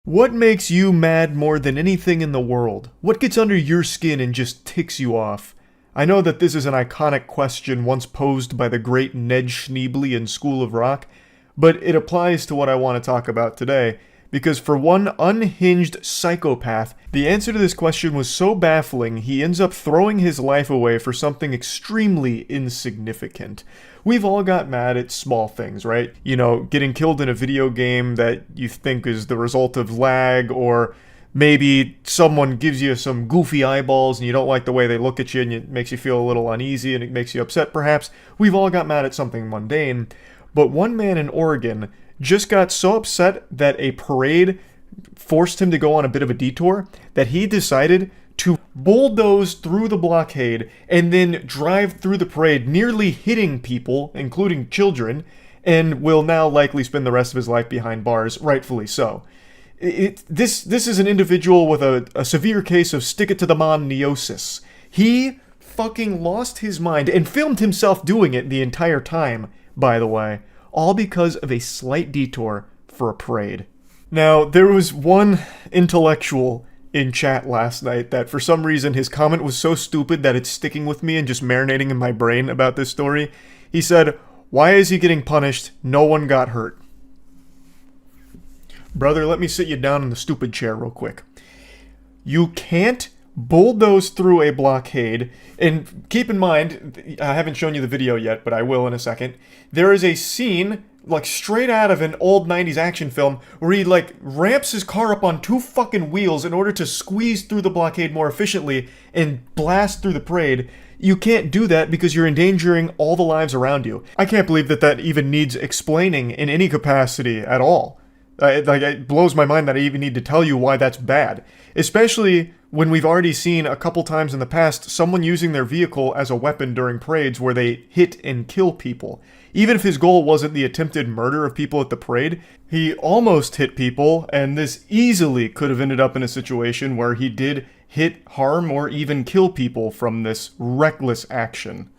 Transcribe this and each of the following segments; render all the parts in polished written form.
What makes you mad more than anything in the world? What gets under your skin and just ticks you off? I know that this is an iconic question once posed by the great Ned Schneebly in School of Rock, but it applies to what I want to talk about today, because for one unhinged psychopath, the answer to this question was so baffling he ends up throwing his life away for something extremely insignificant. We've all got mad at small things, right? You know, getting killed in a video game that you think is the result of lag, or maybe someone gives you some goofy eyeballs and you don't like the way they look at you and it makes you feel a little uneasy and it makes you upset perhaps. We've all got mad at something mundane, but one man in Oregon just got so upset that a parade forced him to go on a bit of a detour that he decided to bulldoze through the blockade and then drive through the parade, nearly hitting people, including children, and will now likely spend the rest of his life behind bars, rightfully so. This is an individual with a severe case of stick-it-to-the-man-neosis. He fucking lost his mind and filmed himself doing it the entire time, by the way, all because of a slight detour for a parade. Now, there was one intellectual in chat last night that for some reason his comment was so stupid that it's sticking with me and just marinating in my brain about this story. He said, "Why is he getting punished? No one got hurt." Brother, let me sit you down in the stupid chair real quick. You can't bulldoze through a blockade, and keep in mind, I haven't shown you the video yet, but I will in a second. There is a scene, like straight out of an old 90s action film, where he like ramps his car up on two fucking wheels in order to squeeze through the blockade more efficiently and blast through the parade. You can't do that because you're endangering all the lives around you. I can't believe that even needs explaining in any capacity at all. It blows my mind that I even need to tell you why that's bad. Especially when we've already seen a couple times in the past someone using their vehicle as a weapon during parades where they hit and kill people. Even if his goal wasn't the attempted murder of people at the parade, he almost hit people, and this easily could have ended up in a situation where he did hit, harm, or even kill people from this reckless action.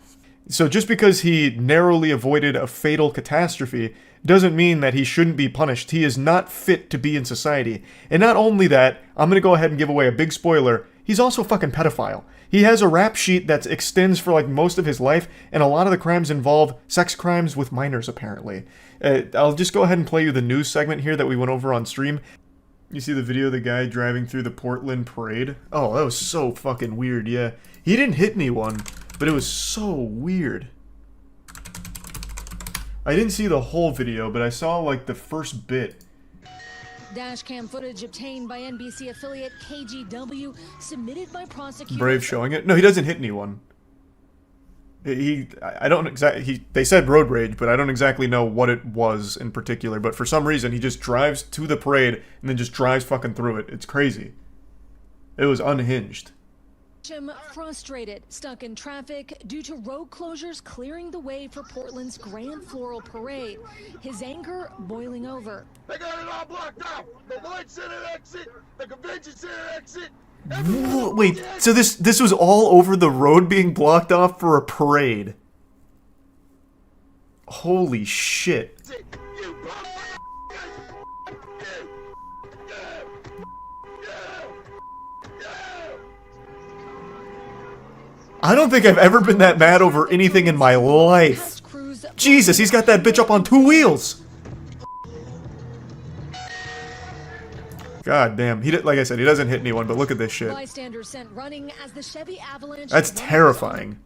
So just because he narrowly avoided a fatal catastrophe doesn't mean that he shouldn't be punished. He is not fit to be in society. And not only that, I'm gonna go ahead and give away a big spoiler, he's also a fucking pedophile. He has a rap sheet that extends for like most of his life, and a lot of the crimes involve sex crimes with minors apparently. I'll just go ahead and play you the news segment here that we went over on stream. You see the video of the guy driving through the Portland parade? Oh, that was so fucking weird, yeah. He didn't hit anyone, but it was so weird. I didn't see the whole video, but I saw like the first bit. Dashcam footage obtained by NBC affiliate KGW submitted by prosecutors. Brave showing it? No, he doesn't hit anyone. I don't exactly, they said road rage, but I don't exactly know what it was in particular, but for some reason he just drives to the parade and then just drives fucking through it. It's crazy. It was unhinged. Frustrated, stuck in traffic due to road closures clearing the way for Portland's Grand Floral Parade. His anger boiling over. They got it all blocked off. The Lloyd Center exit, the Convention Center exit. Wait, so this was all over the road being blocked off for a parade? Holy shit. I don't think I've ever been that mad over anything in my life. Jesus, he's got that bitch up on two wheels. God damn. Like I said, he doesn't hit anyone, but look at this shit. That's terrifying.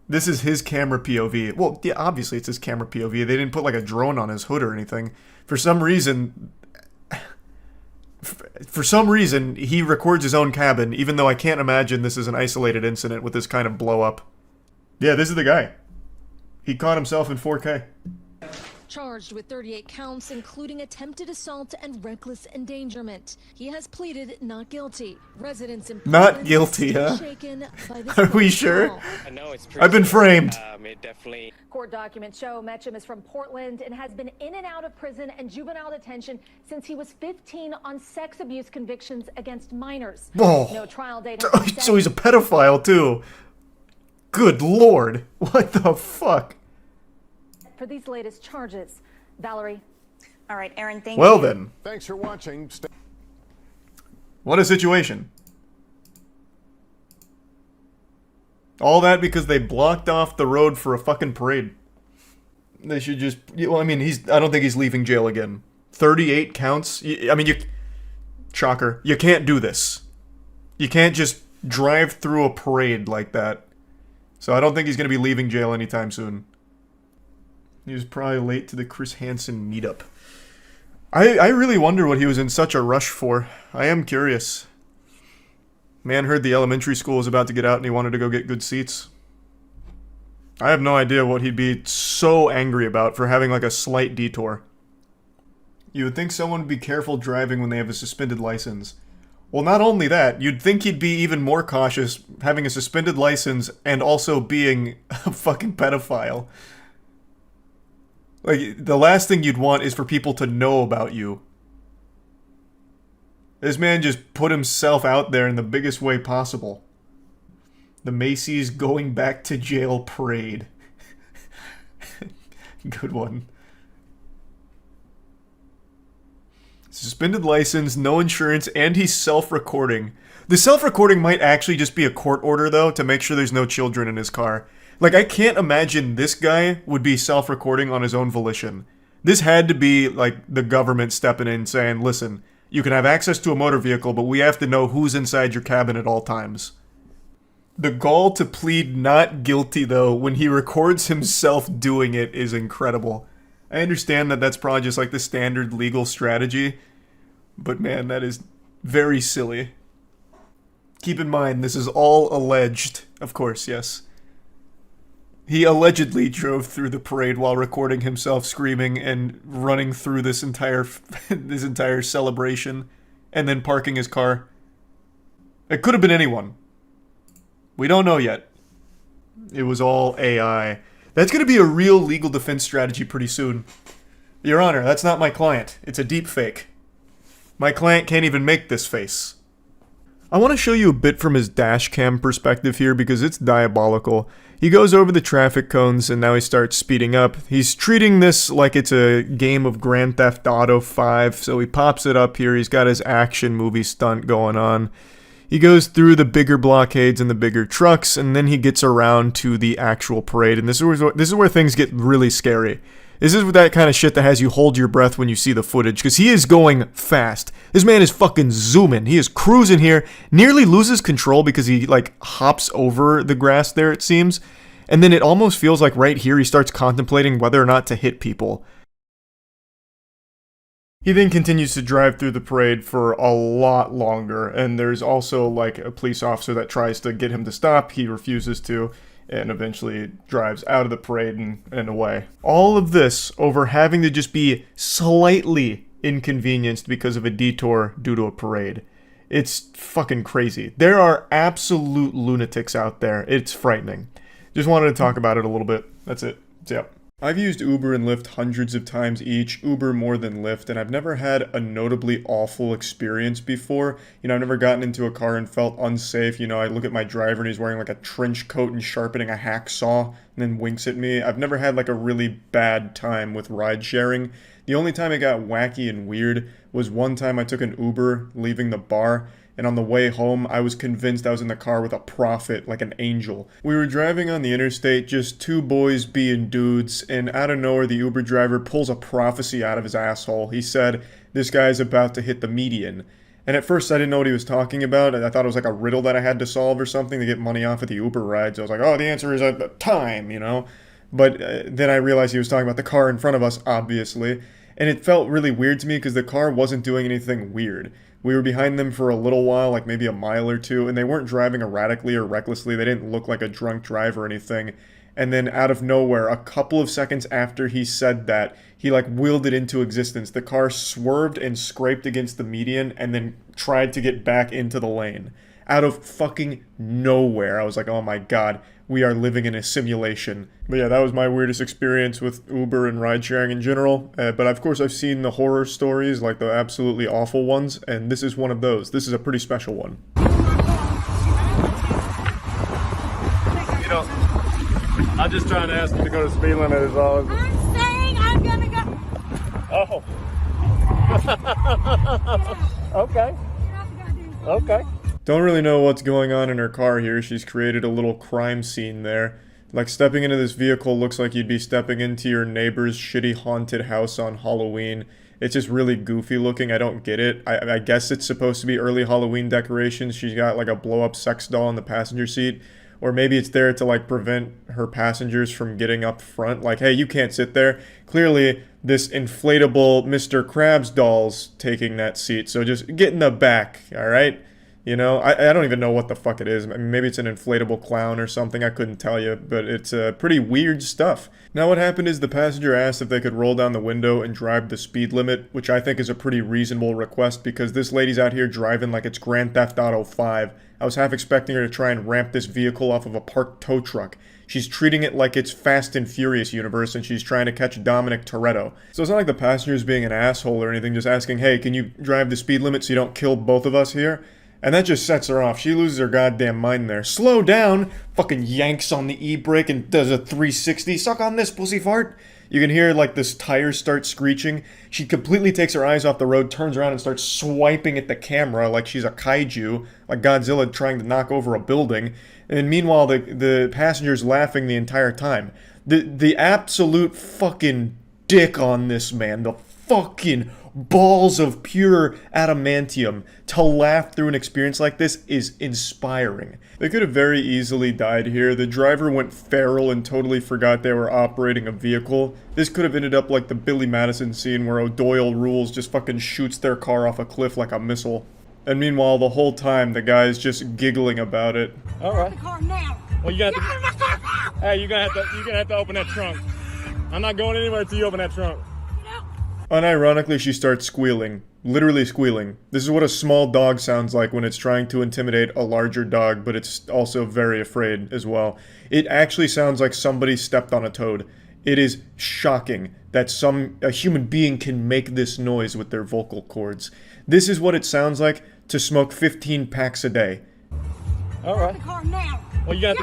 This is his camera POV. Well, yeah, obviously it's his camera POV. They didn't put like a drone on his hood or anything. For some reason, he records his own cabin, even though I can't imagine this is an isolated incident with this kind of blow up. Yeah, this is the guy. He caught himself in 4K. Charged with 38 counts, including attempted assault and reckless endangerment. He has pleaded not guilty. Residents in not guilty, huh? Are we sure? I've been framed. Court documents show Metcham is from Portland and has been in and out of prison and juvenile detention since he was 15 on sex abuse convictions against minors. Oh. No trial date. So he's a pedophile too. Good lord. What the fuck? For these latest charges, Valerie. All right, Aaron, thank Well you. then. Thanks for watching. What a situation. All that because they blocked off the road for a fucking parade. They should just... Well, I mean, I don't think he's leaving jail again. 38 counts? I mean, shocker. You can't do this. You can't just drive through a parade like that. So I don't think he's going to be leaving jail anytime soon. He was probably late to the Chris Hansen meetup. I really wonder what he was in such a rush for. I am curious. Man heard the elementary school was about to get out and he wanted to go get good seats. I have no idea what he'd be so angry about for having like a slight detour. You would think someone would be careful driving when they have a suspended license. Well, not only that, you'd think he'd be even more cautious having a suspended license and also being a fucking pedophile. Like, the last thing you'd want is for people to know about you. This man just put himself out there in the biggest way possible. The Macy's going back to jail parade. Good one. Suspended license, no insurance, and he's self-recording. The self-recording might actually just be a court order, though, to make sure there's no children in his car. Like, I can't imagine this guy would be self-recording on his own volition. This had to be, like, the government stepping in saying, listen, you can have access to a motor vehicle, but we have to know who's inside your cabin at all times. The gall to plead not guilty, though, when he records himself doing it is incredible. I understand that that's probably just like the standard legal strategy, but man, that is very silly. Keep in mind, this is all alleged, of course, yes. He allegedly drove through the parade while recording himself screaming and running through this entire celebration, and then parking his car. It could have been anyone. We don't know yet. It was all AI. That's going to be a real legal defense strategy pretty soon. Your Honor, that's not my client. It's a deep fake. My client can't even make this face. I want to show you a bit from his dash cam perspective here because it's diabolical. He goes over the traffic cones and now he starts speeding up. He's treating this like it's a game of Grand Theft Auto 5, so he pops it up here. He's got his action movie stunt going on. He goes through the bigger blockades and the bigger trucks, and then he gets around to the actual parade. And this is where things get really scary. This is that kind of shit that has you hold your breath when you see the footage, because he is going fast. This man is fucking zooming. He is cruising here, nearly loses control because he, like, hops over the grass there, it seems. And then it almost feels like right here he starts contemplating whether or not to hit people. He then continues to drive through the parade for a lot longer, and there's also, like, a police officer that tries to get him to stop. He refuses to, and eventually drives out of the parade and away. All of this over having to just be slightly inconvenienced because of a detour due to a parade. It's fucking crazy. There are absolute lunatics out there. It's frightening. Just wanted to talk about it a little bit. That's it. Yep. I've used Uber and Lyft hundreds of times each, Uber more than Lyft, and I've never had a notably awful experience before. You know, I've never gotten into a car and felt unsafe. You know, I look at my driver and he's wearing like a trench coat and sharpening a hacksaw and then winks at me. I've never had like a really bad time with ride sharing. The only time it got wacky and weird was one time I took an Uber leaving the bar, and on the way home, I was convinced I was in the car with a prophet, like an angel. We were driving on the interstate, just two boys being dudes, and out of nowhere, the Uber driver pulls a prophecy out of his asshole. He said, this guy's about to hit the median. And at first, I didn't know what he was talking about. I thought it was like a riddle that I had to solve or something to get money off of the Uber rides. I was like, oh, the answer is time, you know? But then I realized he was talking about the car in front of us, obviously. And it felt really weird to me because the car wasn't doing anything weird. We were behind them for a little while, like maybe a mile or two, and they weren't driving erratically or recklessly. They didn't look like a drunk driver or anything. And then out of nowhere, a couple of seconds after he said that, he like willed it into existence. The car swerved and scraped against the median and then tried to get back into the lane. Out of fucking nowhere. I was like, oh my god, we are living in a simulation. But yeah, that was my weirdest experience with Uber and ride sharing in general. But of course I've seen the horror stories, like the absolutely awful ones, and this is one of those. This is a pretty special one. You know, I'm just trying to ask you to go to speed limit is all. I'm saying I'm gonna go. Oh. Okay. Okay. Don't really know what's going on in her car here. She's created a little crime scene there. Like, stepping into this vehicle looks like you'd be stepping into your neighbor's shitty haunted house on Halloween. It's just really goofy looking. I don't get it. I guess it's supposed to be early Halloween decorations. She's got like a blow-up sex doll in the passenger seat. Or maybe it's there to like prevent her passengers from getting up front. Like, hey, you can't sit there. Clearly, this inflatable Mr. Krabs doll's taking that seat. So just get in the back, alright? You know, I don't even know what the fuck it is. I mean, maybe it's an inflatable clown or something. I couldn't tell you, but it's pretty weird stuff. Now what happened is the passenger asked if they could roll down the window and drive the speed limit, which I think is a pretty reasonable request because this lady's out here driving like it's Grand Theft Auto 5. I was half expecting her to try and ramp this vehicle off of a parked tow truck. She's treating it like it's Fast and Furious universe and she's trying to catch Dominic Toretto. So it's not like the passenger's being an asshole or anything, just asking, hey, can you drive the speed limit so you don't kill both of us here? And that just sets her off. She loses her goddamn mind there. Slow down! Fucking yanks on the e-brake and does a 360. Suck on this, pussy fart! You can hear, like, this tire start screeching. She completely takes her eyes off the road, turns around and starts swiping at the camera like she's a kaiju, like Godzilla trying to knock over a building. And meanwhile, the passenger's laughing the entire time. The absolute fucking dick on this man. The fucking balls of pure adamantium to laugh through an experience like this is inspiring. They could have very easily died here. The driver went feral and totally forgot they were operating a vehicle. This could have ended up like the Billy Madison scene where O'Doyle Rules just fucking shoots their car off a cliff like a missile. And meanwhile, the whole time, the guy's just giggling about it. Alright. Well, you got to... Hey, you're gonna have to open that trunk. I'm not going anywhere until you open that trunk. Unironically, she starts squealing. Literally squealing. This is what a small dog sounds like when it's trying to intimidate a larger dog, but it's also very afraid as well. It actually sounds like somebody stepped on a toad. It is shocking that a human being can make this noise with their vocal cords. This is what it sounds like to smoke 15 packs a day. Alright. Well, you got to...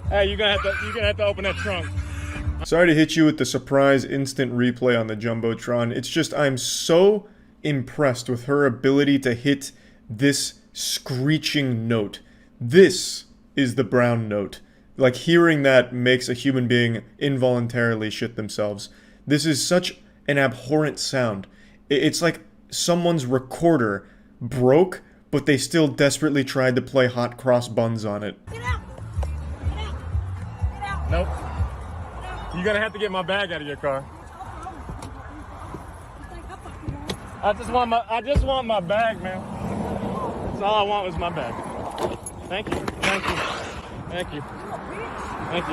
Hey, you're gonna have to open that trunk. Sorry to hit you with the surprise instant replay on the Jumbotron. It's just I'm so impressed with her ability to hit this screeching note. This is the brown note. Like, hearing that makes a human being involuntarily shit themselves. This is such an abhorrent sound. It's like someone's recorder broke, but they still desperately tried to play hot cross buns on it. Get out! Get out! Get out! Nope. You're gonna have to get my bag out of your car. I just want my bag, man. That's all I want was my bag. Thank you. Thank you. Thank you. Thank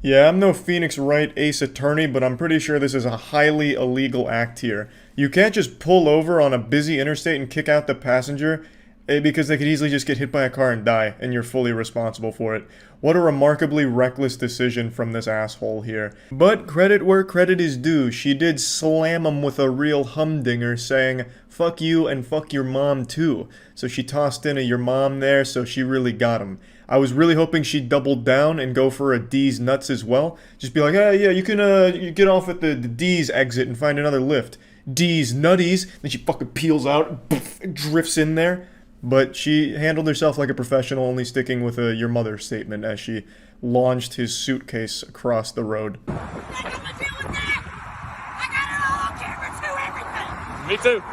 you. Yeah, I'm no Phoenix Wright Ace Attorney, but I'm pretty sure this is a highly illegal act here. You can't just pull over on a busy interstate and kick out the passenger, because they could easily just get hit by a car and die, and you're fully responsible for it. What a remarkably reckless decision from this asshole here. But credit where credit is due, she did slam him with a real humdinger, saying, fuck you and fuck your mom too. So she tossed in a your mom there, so she really got him. I was really hoping she'd double down and go for a D's nuts as well. Just be like, hey, yeah, you can you get off at the D's exit and find another lift. D's nutties. Then she fucking peels out, poof, drifts in there. But she handled herself like a professional, only sticking with a your mother statement as she launched his suitcase across the road. Me too.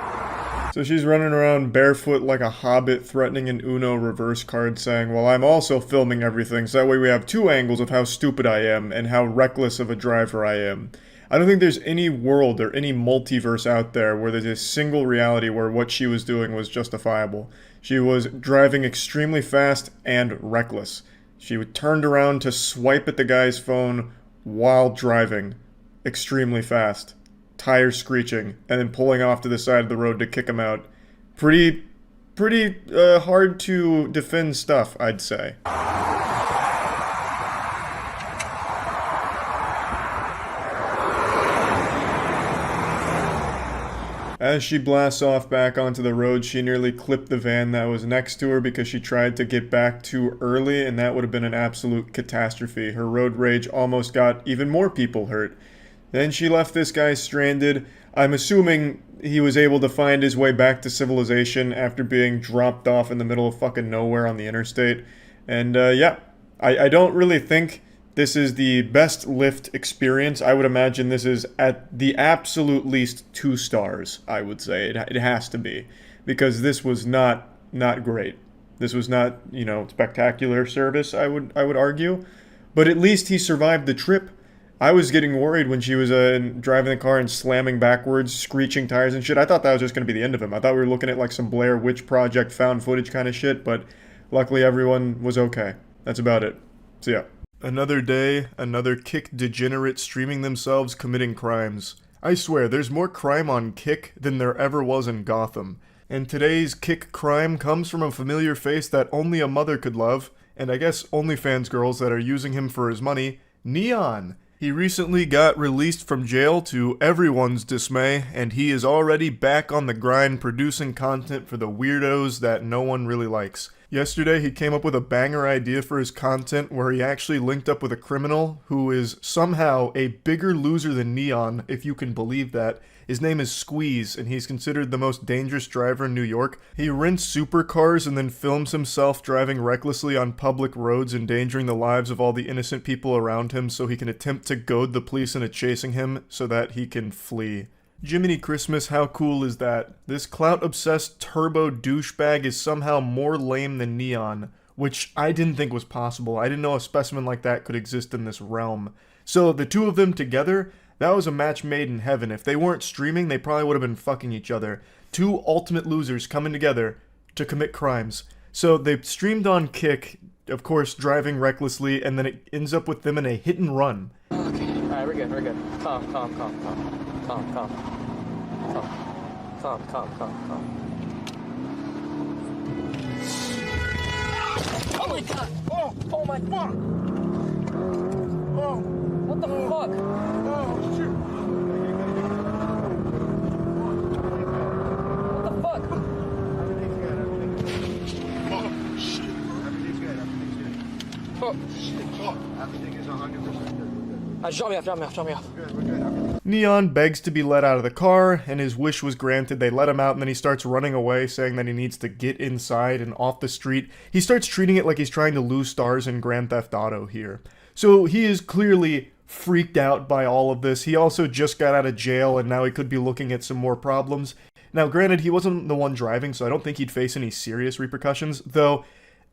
So she's running around barefoot like a hobbit, threatening an Uno reverse card, saying, well, I'm also filming everything, so that way we have two angles of how stupid I am and how reckless of a driver I am. I don't think there's any world or any multiverse out there where there's a single reality where what she was doing was justifiable. She was driving extremely fast and reckless. She turned around to swipe at the guy's phone while driving extremely fast, tires screeching, and then pulling off to the side of the road to kick him out. Pretty hard to defend stuff, I'd say. As she blasts off back onto the road, she nearly clipped the van that was next to her because she tried to get back too early, and that would have been an absolute catastrophe. Her road rage almost got even more people hurt. Then she left this guy stranded. I'm assuming he was able to find his way back to civilization after being dropped off in the middle of fucking nowhere on the interstate. And yeah, I don't really think this is the best Lyft experience. I would imagine this is at the absolute least 2 stars, I would say. It has to be. Because this was not great. This was not, you know, spectacular service, I would argue. But at least he survived the trip. I was getting worried when she was driving the car and slamming backwards, screeching tires and shit. I thought that was just going to be the end of him. I thought we were looking at like some Blair Witch Project found footage kind of shit, but luckily everyone was okay. That's about it. So yeah. Another day, another Kick degenerate streaming themselves committing crimes. I swear, there's more crime on Kick than there ever was in Gotham. And today's Kick crime comes from a familiar face that only a mother could love, and I guess OnlyFans girls that are using him for his money, Neon. He recently got released from jail to everyone's dismay, and he is already back on the grind producing content for the weirdos that no one really likes. Yesterday, he came up with a banger idea for his content where he actually linked up with a criminal who is somehow a bigger loser than Neon, if you can believe that. His name is Squeeze, and he's considered the most dangerous driver in New York. He rents supercars and then films himself driving recklessly on public roads, endangering the lives of all the innocent people around him so he can attempt to goad the police into chasing him so that he can flee. Jiminy Christmas, how cool is that? This clout-obsessed turbo douchebag is somehow more lame than Neon, which I didn't think was possible. I didn't know a specimen like that could exist in this realm. So the two of them together, that was a match made in heaven. If they weren't streaming, they probably would have been fucking each other. Two ultimate losers coming together to commit crimes. So they streamed on Kick, of course driving recklessly, and then it ends up with them in a hit and run. Okay, alright, we're good. Calm. Oh my god! Oh my fuck! Oh, What the fuck? oh, shit. What the fuck? Oh, shit. Everything's good. Oh, Shit. Oh, everything is 100% good. drop me off. We're good. Neon begs to be let out of the car, and his wish was granted. They let him out, and then he starts running away, saying that he needs to get inside and off the street. He starts treating it like he's trying to lose stars in Grand Theft Auto here. So he is clearly freaked out by all of this. He also just got out of jail, and now he could be looking at some more problems. Now, granted, he wasn't the one driving, so I don't think he'd face any serious repercussions, though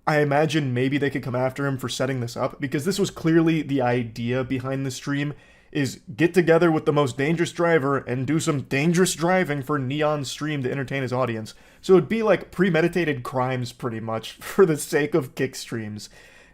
I imagine maybe they could come after him for setting this up, because this was clearly the idea behind the stream, is get together with the most dangerous driver and do some dangerous driving for Neon's stream to entertain his audience. So it'd be like premeditated crimes pretty much for the sake of Kick streams.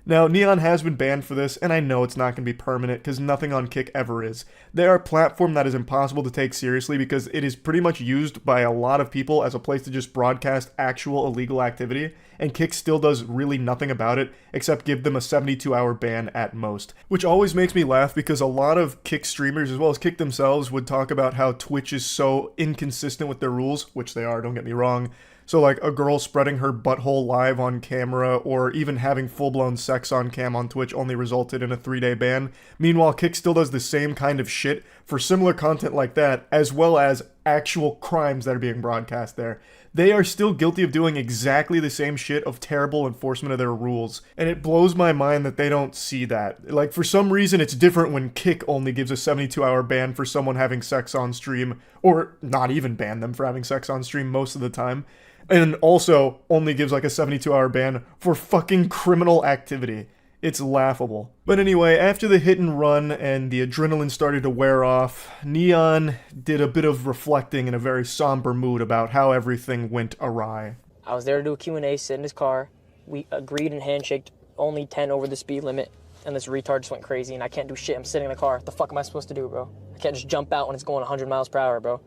Now, Neon has been banned for this, and I know it's not going to be permanent, because nothing on Kick ever is. They are a platform that is impossible to take seriously, because it is pretty much used by a lot of people as a place to just broadcast actual illegal activity, and Kick still does really nothing about it, except give them a 72-hour ban at most. Which always makes me laugh, because a lot of Kick streamers, as well as Kick themselves, would talk about how Twitch is so inconsistent with their rules, which they are, don't get me wrong. So like a girl spreading her butthole live on camera, or even having full-blown sex on cam on Twitch only resulted in a 3-day ban. Meanwhile, Kick still does the same kind of shit for similar content like that, as well as actual crimes that are being broadcast there. They are still guilty of doing exactly the same shit of terrible enforcement of their rules. And it blows my mind that they don't see that. Like, for some reason, it's different when Kick only gives a 72-hour ban for someone having sex on stream, or not even ban them for having sex on stream most of the time. And also only gives like a 72-hour ban for fucking criminal activity. It's laughable. But anyway, after the hit and run and the adrenaline started to wear off, Neon did a bit of reflecting in a very somber mood about how everything went awry. I was there to do a Q&A, sit in his car. We agreed and handshaked only 10 over the speed limit, and this retard just went crazy, and I can't do shit. I'm sitting in the car. What the fuck am I supposed to do, bro? I can't just jump out when it's going 100 miles per hour, bro.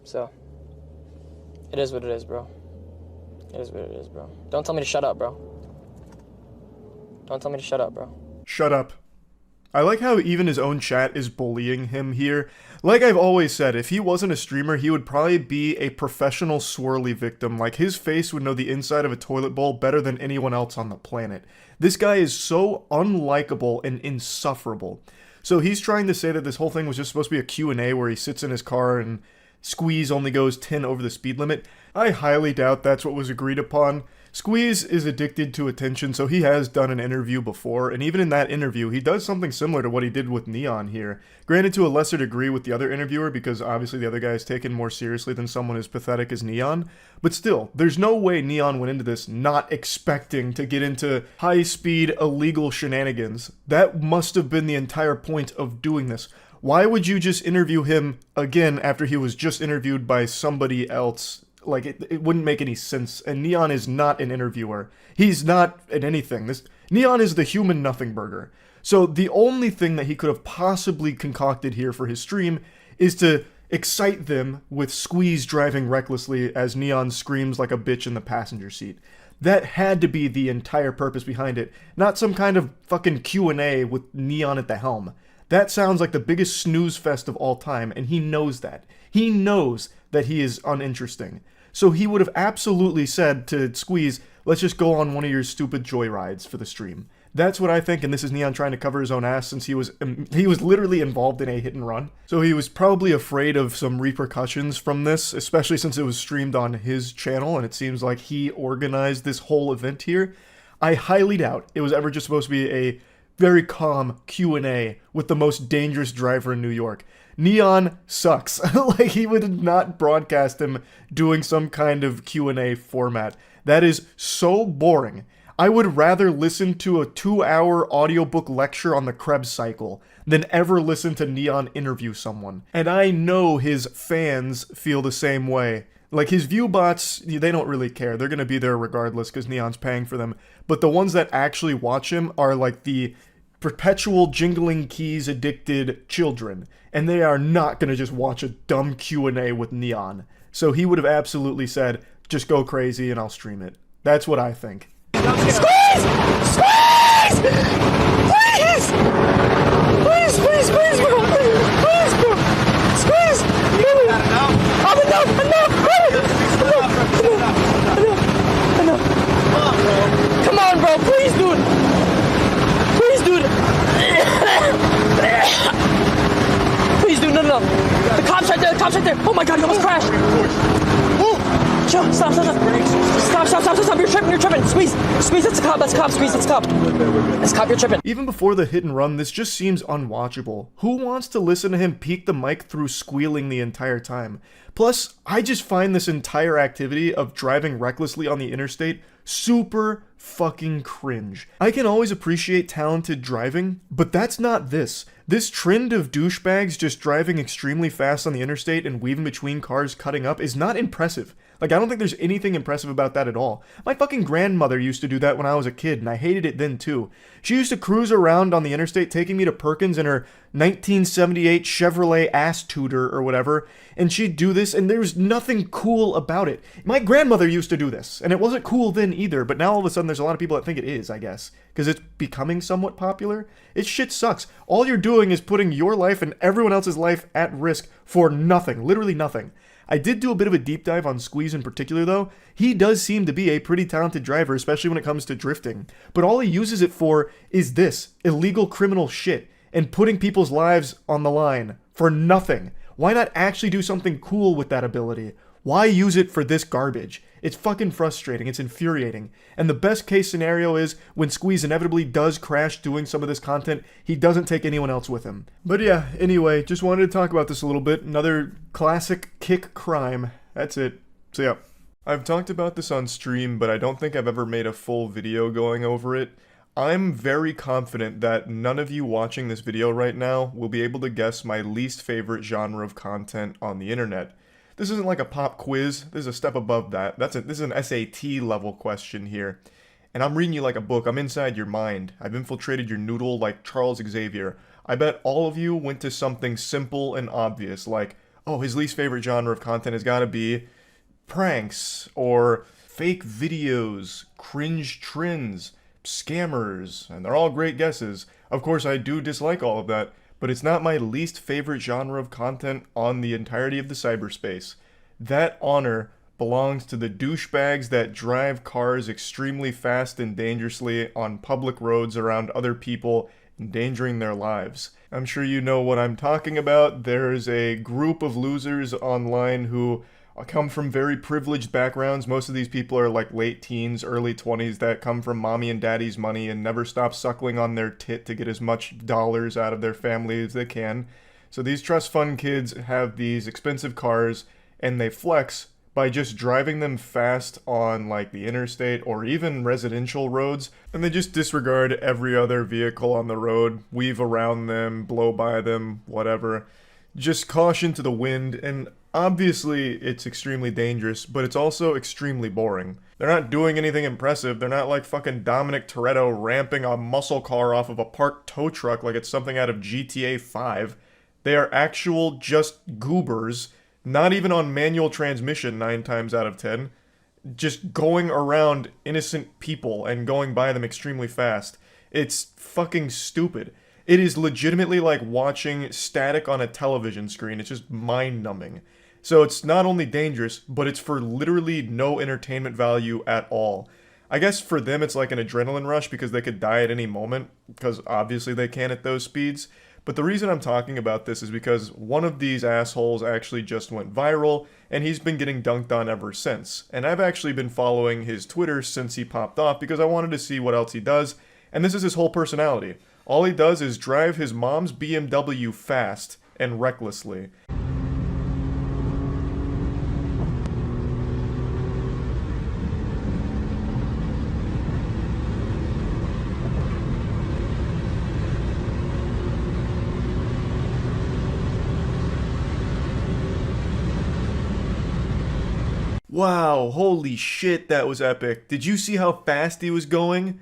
So, it is what it is, bro. It is what it is, bro. Don't tell me to shut up, bro. Don't tell me to shut up, bro. Shut up. I like how even his own chat is bullying him here. Like I've always said, if he wasn't a streamer, he would probably be a professional swirly victim. Like, his face would know the inside of a toilet bowl better than anyone else on the planet. This guy is so unlikable and insufferable. So he's trying to say that this whole thing was just supposed to be a Q&A where he sits in his car and Squeeze only goes 10 over the speed limit. I highly doubt that's what was agreed upon. Squeeze is addicted to attention, so he has done an interview before, and even in that interview, he does something similar to what he did with Neon here. Granted, to a lesser degree with the other interviewer, because obviously the other guy is taken more seriously than someone as pathetic as Neon, but still, there's no way Neon went into this not expecting to get into high-speed, illegal shenanigans. That must have been the entire point of doing this. Why would you just interview him again after he was just interviewed by somebody else? Like, it wouldn't make any sense, and Neon is not an interviewer. He's not an anything. Neon is the human nothing burger. So the only thing that he could have possibly concocted here for his stream is to excite them with Squeeze driving recklessly as Neon screams like a bitch in the passenger seat. That had to be the entire purpose behind it, not some kind of fucking Q&A with Neon at the helm. That sounds like the biggest snooze fest of all time, and he knows that. He knows that he is uninteresting. So he would have absolutely said to Squeeze, let's just go on one of your stupid joyrides for the stream. That's what I think, and this is Neon trying to cover his own ass since he was literally involved in a hit and run. So he was probably afraid of some repercussions from this, especially since it was streamed on his channel, and it seems like he organized this whole event here. I highly doubt it was ever just supposed to be a very calm Q&A with the most dangerous driver in New York. Neon sucks. Like, he would not broadcast him doing some kind of Q&A format. That is so boring. I would rather listen to a 2-hour audiobook lecture on the Krebs cycle than ever listen to Neon interview someone. And I know his fans feel the same way. Like, his viewbots, they don't really care. They're gonna be there regardless because Neon's paying for them. But the ones that actually watch him are like the perpetual jingling keys addicted children. And they are not gonna just watch a dumb Q&A with Neon. So he would have absolutely said, just go crazy and I'll stream it. That's what I think. Squeeze! Squeeze! Please! Please, please, please, bro! Please, bro! Squeeze! I'm enough! Come on, bro! Please, dude! Please, dude! Please, dude, no. The cop's right there, Oh my god, you almost crashed! Chill, stop. Stop, you're tripping. Squeeze, that's a cop, squeeze, that's a cop. That's a cop, you're tripping. Even before the hit and run, this just seems unwatchable. Who wants to listen to him peek the mic through squealing the entire time? Plus, I just find this entire activity of driving recklessly on the interstate super fucking cringe. I can always appreciate talented driving, but that's not this. This trend of douchebags just driving extremely fast on the interstate and weaving between cars cutting up is not impressive. Like, I don't think there's anything impressive about that at all. My fucking grandmother used to do that when I was a kid, and I hated it then too. She used to cruise around on the interstate taking me to Perkins in her 1978 Chevrolet ass tutor or whatever, and she'd do this, and there's nothing cool about it. My grandmother used to do this, and it wasn't cool then either, but now all of a sudden there's a lot of people that think it is, I guess, because it's becoming somewhat popular. It shit sucks. All you're doing is putting your life and everyone else's life at risk for nothing, literally nothing. I did do a bit of a deep dive on Squeeze in particular though. He does seem to be a pretty talented driver, especially when it comes to drifting. But all he uses it for is this, illegal criminal shit, and putting people's lives on the line for nothing. Why not actually do something cool with that ability? Why use it for this garbage? It's fucking frustrating, it's infuriating. And the best case scenario is when Squeeze inevitably does crash doing some of this content, he doesn't take anyone else with him. But yeah, anyway, just wanted to talk about this a little bit. Another classic kick crime. That's it. So yeah. I've talked about this on stream, but I don't think I've ever made a full video going over it. I'm very confident that none of you watching this video right now will be able to guess my least favorite genre of content on the internet. This isn't like a pop quiz, this is a step above that. This is an SAT level question here. And I'm reading you like a book, I'm inside your mind. I've infiltrated your noodle like Charles Xavier. I bet all of you went to something simple and obvious, like, oh, his least favorite genre of content has gotta be pranks, or fake videos, cringe trends, scammers, and they're all great guesses. Of course, I do dislike all of that, but it's not my least favorite genre of content on the entirety of the cyberspace. That honor belongs to the douchebags that drive cars extremely fast and dangerously on public roads around other people, endangering their lives. I'm sure you know what I'm talking about. There's a group of losers online who come from very privileged backgrounds. Most of these people are like late teens, early 20s that come from mommy and daddy's money and never stop suckling on their tit to get as much dollars out of their family as they can. So these trust fund kids have these expensive cars and they flex by just driving them fast on like the interstate or even residential roads, and they just disregard every other vehicle on the road, weave around them, blow by them, whatever. Just caution to the wind, and obviously it's extremely dangerous, but it's also extremely boring. They're not doing anything impressive. They're not like fucking Dominic Toretto ramping a muscle car off of a parked tow truck like it's something out of GTA 5. They are actual just goobers, not even on manual transmission 9 times out of 10, just going around innocent people and going by them extremely fast. It's fucking stupid. It is legitimately like watching static on a television screen. It's just mind-numbing. So it's not only dangerous, but it's for literally no entertainment value at all. I guess for them it's like an adrenaline rush because they could die at any moment, because obviously they can at those speeds. But the reason I'm talking about this is because one of these assholes actually just went viral, and he's been getting dunked on ever since. And I've actually been following his Twitter since he popped off because I wanted to see what else he does, and this is his whole personality. All he does is drive his mom's BMW fast and recklessly. Wow, holy shit, that was epic. Did you see how fast he was going?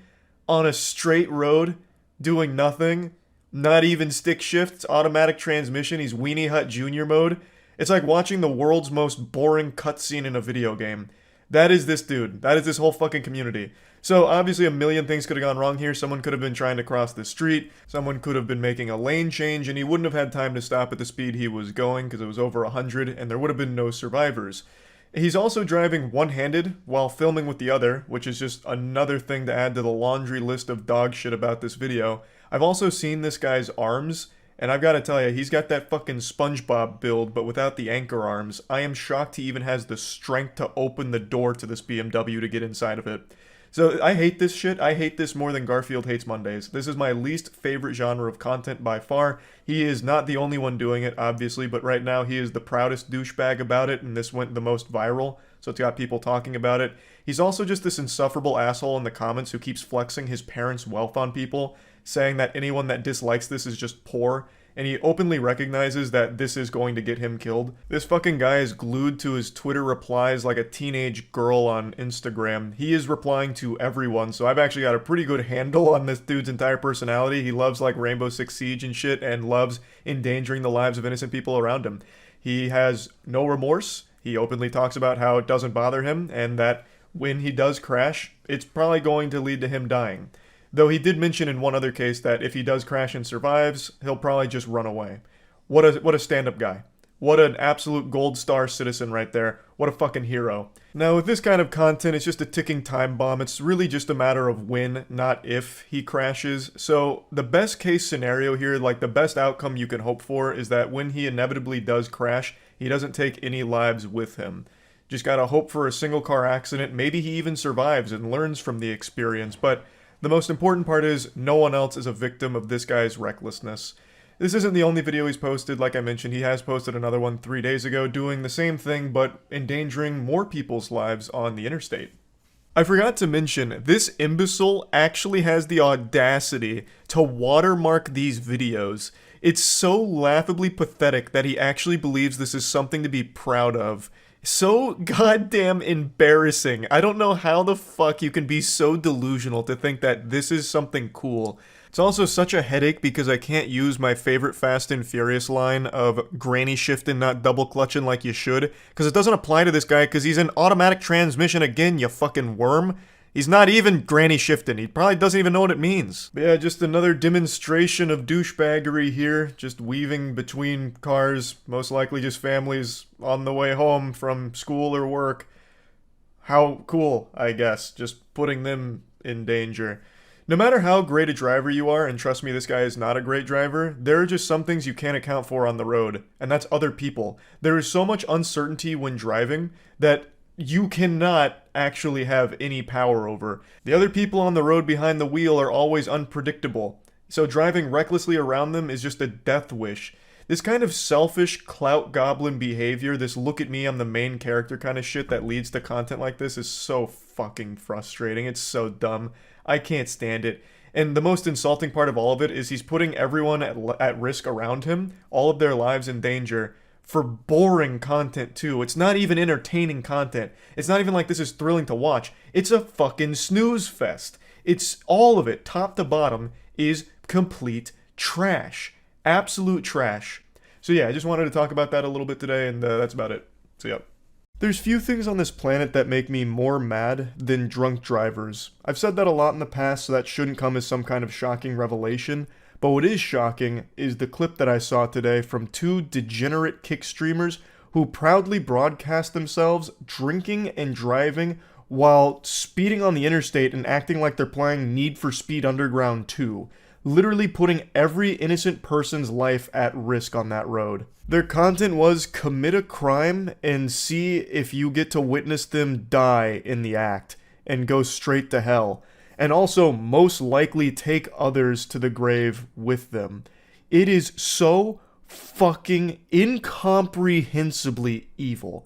On a straight road, doing nothing, not even stick shifts, automatic transmission, he's Weenie Hut Jr. mode. It's like watching the world's most boring cutscene in a video game. That is this dude. That is this whole fucking community. So obviously a million things could have gone wrong here. Someone could have been trying to cross the street. Someone could have been making a lane change, and he wouldn't have had time to stop at the speed he was going because it was over 100, and there would have been no survivors. He's also driving one-handed while filming with the other, which is just another thing to add to the laundry list of dog shit about this video. I've also seen this guy's arms, and I've got to tell you, he's got that fucking SpongeBob build, but without the anchor arms. I am shocked he even has the strength to open the door to this BMW to get inside of it. So I hate this shit. I hate this more than Garfield hates Mondays. This is my least favorite genre of content by far. He is not the only one doing it, obviously, but right now he is the proudest douchebag about it, and this went the most viral, so it's got people talking about it. He's also just this insufferable asshole in the comments who keeps flexing his parents' wealth on people, saying that anyone that dislikes this is just poor, and he openly recognizes that this is going to get him killed. This fucking guy is glued to his Twitter replies like a teenage girl on Instagram. He is replying to everyone, so I've actually got a pretty good handle on this dude's entire personality. He loves like Rainbow Six Siege and shit, and loves endangering the lives of innocent people around him. He has no remorse. He openly talks about how it doesn't bother him, and that when he does crash, it's probably going to lead to him dying. Though he did mention in one other case that if he does crash and survives, he'll probably just run away. What a stand-up guy. What an absolute gold star citizen right there. What a fucking hero. Now with this kind of content, it's just a ticking time bomb. It's really just a matter of when, not if, he crashes. So the best case scenario here, like the best outcome you can hope for, is that when he inevitably does crash, he doesn't take any lives with him. Just gotta hope for a single car accident. Maybe he even survives and learns from the experience, but the most important part is no one else is a victim of this guy's recklessness. This isn't the only video he's posted. Like I mentioned, he has posted another one 3 days ago doing the same thing but endangering more people's lives on the interstate. I forgot to mention, this imbecile actually has the audacity to watermark these videos. It's so laughably pathetic that he actually believes this is something to be proud of. So goddamn embarrassing. I don't know how the fuck you can be so delusional to think that this is something cool. It's also such a headache because I can't use my favorite Fast and Furious line of granny shifting, not double clutching like you should, because it doesn't apply to this guy because he's in automatic transmission again, you fucking worm. He's not even granny shifting. He probably doesn't even know what it means. But yeah, just another demonstration of douchebaggery here. Just weaving between cars. Most likely just families on the way home from school or work. How cool, I guess. Just putting them in danger. No matter how great a driver you are, and trust me, this guy is not a great driver, there are just some things you can't account for on the road, and that's other people. There is so much uncertainty when driving that you cannot actually have any power over. The other people on the road behind the wheel are always unpredictable, so driving recklessly around them is just a death wish. This kind of selfish clout goblin behavior, this look at me, I'm the main character kind of shit that leads to content like this is so fucking frustrating. It's so dumb. I can't stand it. And the most insulting part of all of it is he's putting everyone at risk around him, all of their lives in danger, for boring content too. It's not even entertaining content. It's not even like this is thrilling to watch. It's a fucking snooze fest. It's all of it, top to bottom, is complete trash. Absolute trash. So yeah, I just wanted to talk about that a little bit today, and that's about it. So yeah. There's few things on this planet that make me more mad than drunk drivers. I've said that a lot in the past, so that shouldn't come as some kind of shocking revelation. But what is shocking is the clip that I saw today from two degenerate kick streamers who proudly broadcast themselves drinking and driving while speeding on the interstate and acting like they're playing Need for Speed Underground 2. Literally putting every innocent person's life at risk on that road. Their content was commit a crime and see if you get to witness them die in the act and go straight to hell. And also most likely take others to the grave with them. It is so fucking incomprehensibly evil.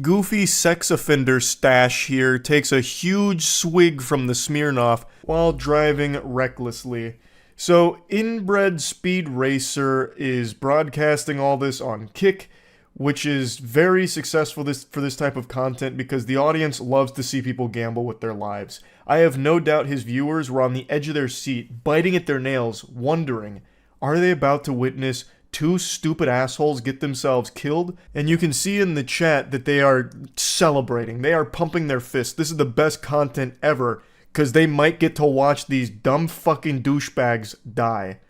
Goofy sex offender Stash here takes a huge swig from the Smirnoff while driving recklessly. So, Inbred Speed Racer is broadcasting all this on Kick, which is very successful for this type of content because the audience loves to see people gamble with their lives. I have no doubt his viewers were on the edge of their seat, biting at their nails, wondering, are they about to witness two stupid assholes get themselves killed? And you can see in the chat that they are celebrating. They are pumping their fists. This is the best content ever, because they might get to watch these dumb fucking douchebags die.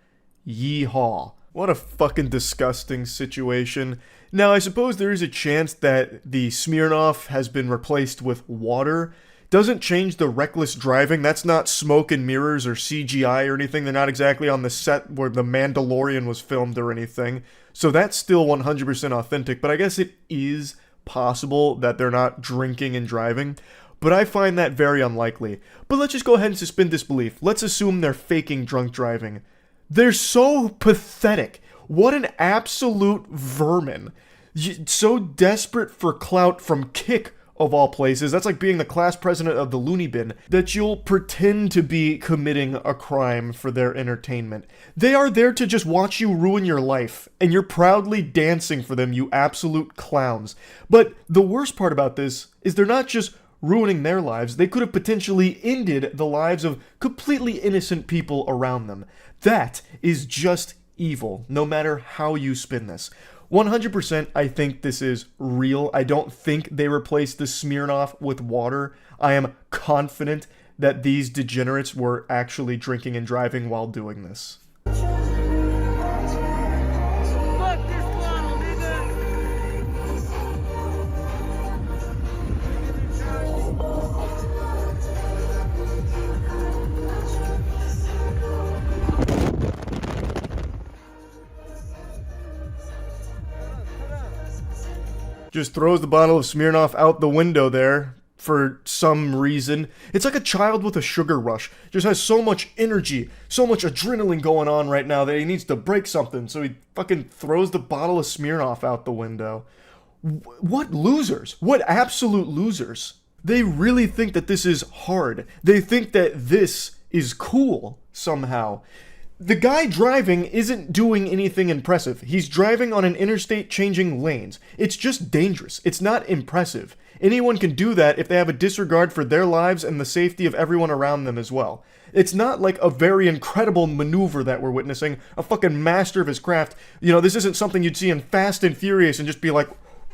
Yeehaw. What a fucking disgusting situation. Now, I suppose there is a chance that the Smirnoff has been replaced with water. Doesn't change the reckless driving. That's not smoke and mirrors or CGI or anything. They're not exactly on the set where The Mandalorian was filmed or anything. So that's still 100% authentic, but I guess it is possible that they're not drinking and driving. But I find that very unlikely. But let's just go ahead and suspend disbelief. Let's assume they're faking drunk driving. They're so pathetic. What an absolute vermin. So desperate for clout from Kick, of all places. That's like being the class president of the loony bin, that you'll pretend to be committing a crime for their entertainment. They are there to just watch you ruin your life, and you're proudly dancing for them, you absolute clowns. But the worst part about this is they're not just ruining their lives, they could have potentially ended the lives of completely innocent people around them. That is just evil, no matter how you spin this. 100% I think this is real. I don't think they replaced the Smirnoff with water. I am confident that these degenerates were actually drinking and driving while doing this. Just throws the bottle of Smirnoff out the window there for some reason. It's like a child with a sugar rush. Just has so much energy, so much adrenaline going on right now that he needs to break something, so he fucking throws the bottle of Smirnoff out the window. What losers? What absolute losers? They really think that this is hard. They think that this is cool somehow. The guy driving isn't doing anything impressive. He's driving on an interstate changing lanes. It's just dangerous. It's not impressive. Anyone can do that if they have a disregard for their lives and the safety of everyone around them as well. It's not like a very incredible maneuver that we're witnessing, a fucking master of his craft. You know, this isn't something you'd see in Fast and Furious and just be like,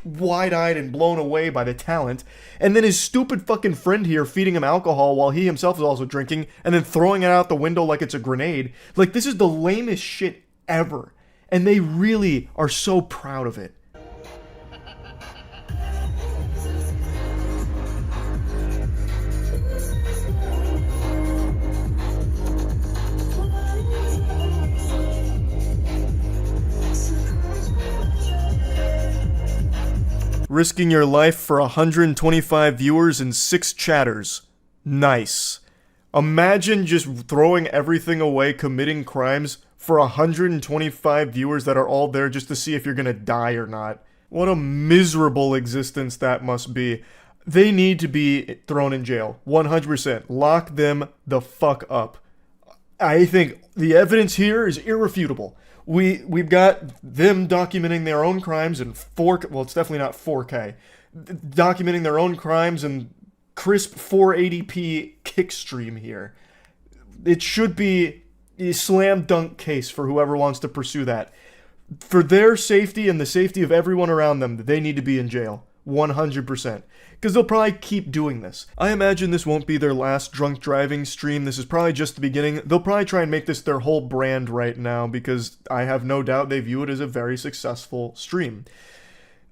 wide-eyed and blown away by the talent, and then his stupid fucking friend here feeding him alcohol while he himself is also drinking, and then throwing it out the window like it's a grenade. Like, this is the lamest shit ever, and they really are so proud of it. Risking your life for 125 viewers and 6 chatters. Nice. Imagine just throwing everything away, committing crimes for 125 viewers that are all there just to see if you're gonna die or not. What a miserable existence that must be. They need to be thrown in jail. 100%. Lock them the fuck up. I think the evidence here is irrefutable. We've got them documenting their own crimes in 4K, well, it's definitely not 4K, documenting their own crimes in crisp 480p kickstream here. It should be a slam dunk case for whoever wants to pursue that. For their safety and the safety of everyone around them, they need to be in jail. 100%. Because they'll probably keep doing this. I imagine this won't be their last drunk driving stream. This is probably just the beginning. They'll probably try and make this their whole brand right now because I have no doubt they view it as a very successful stream.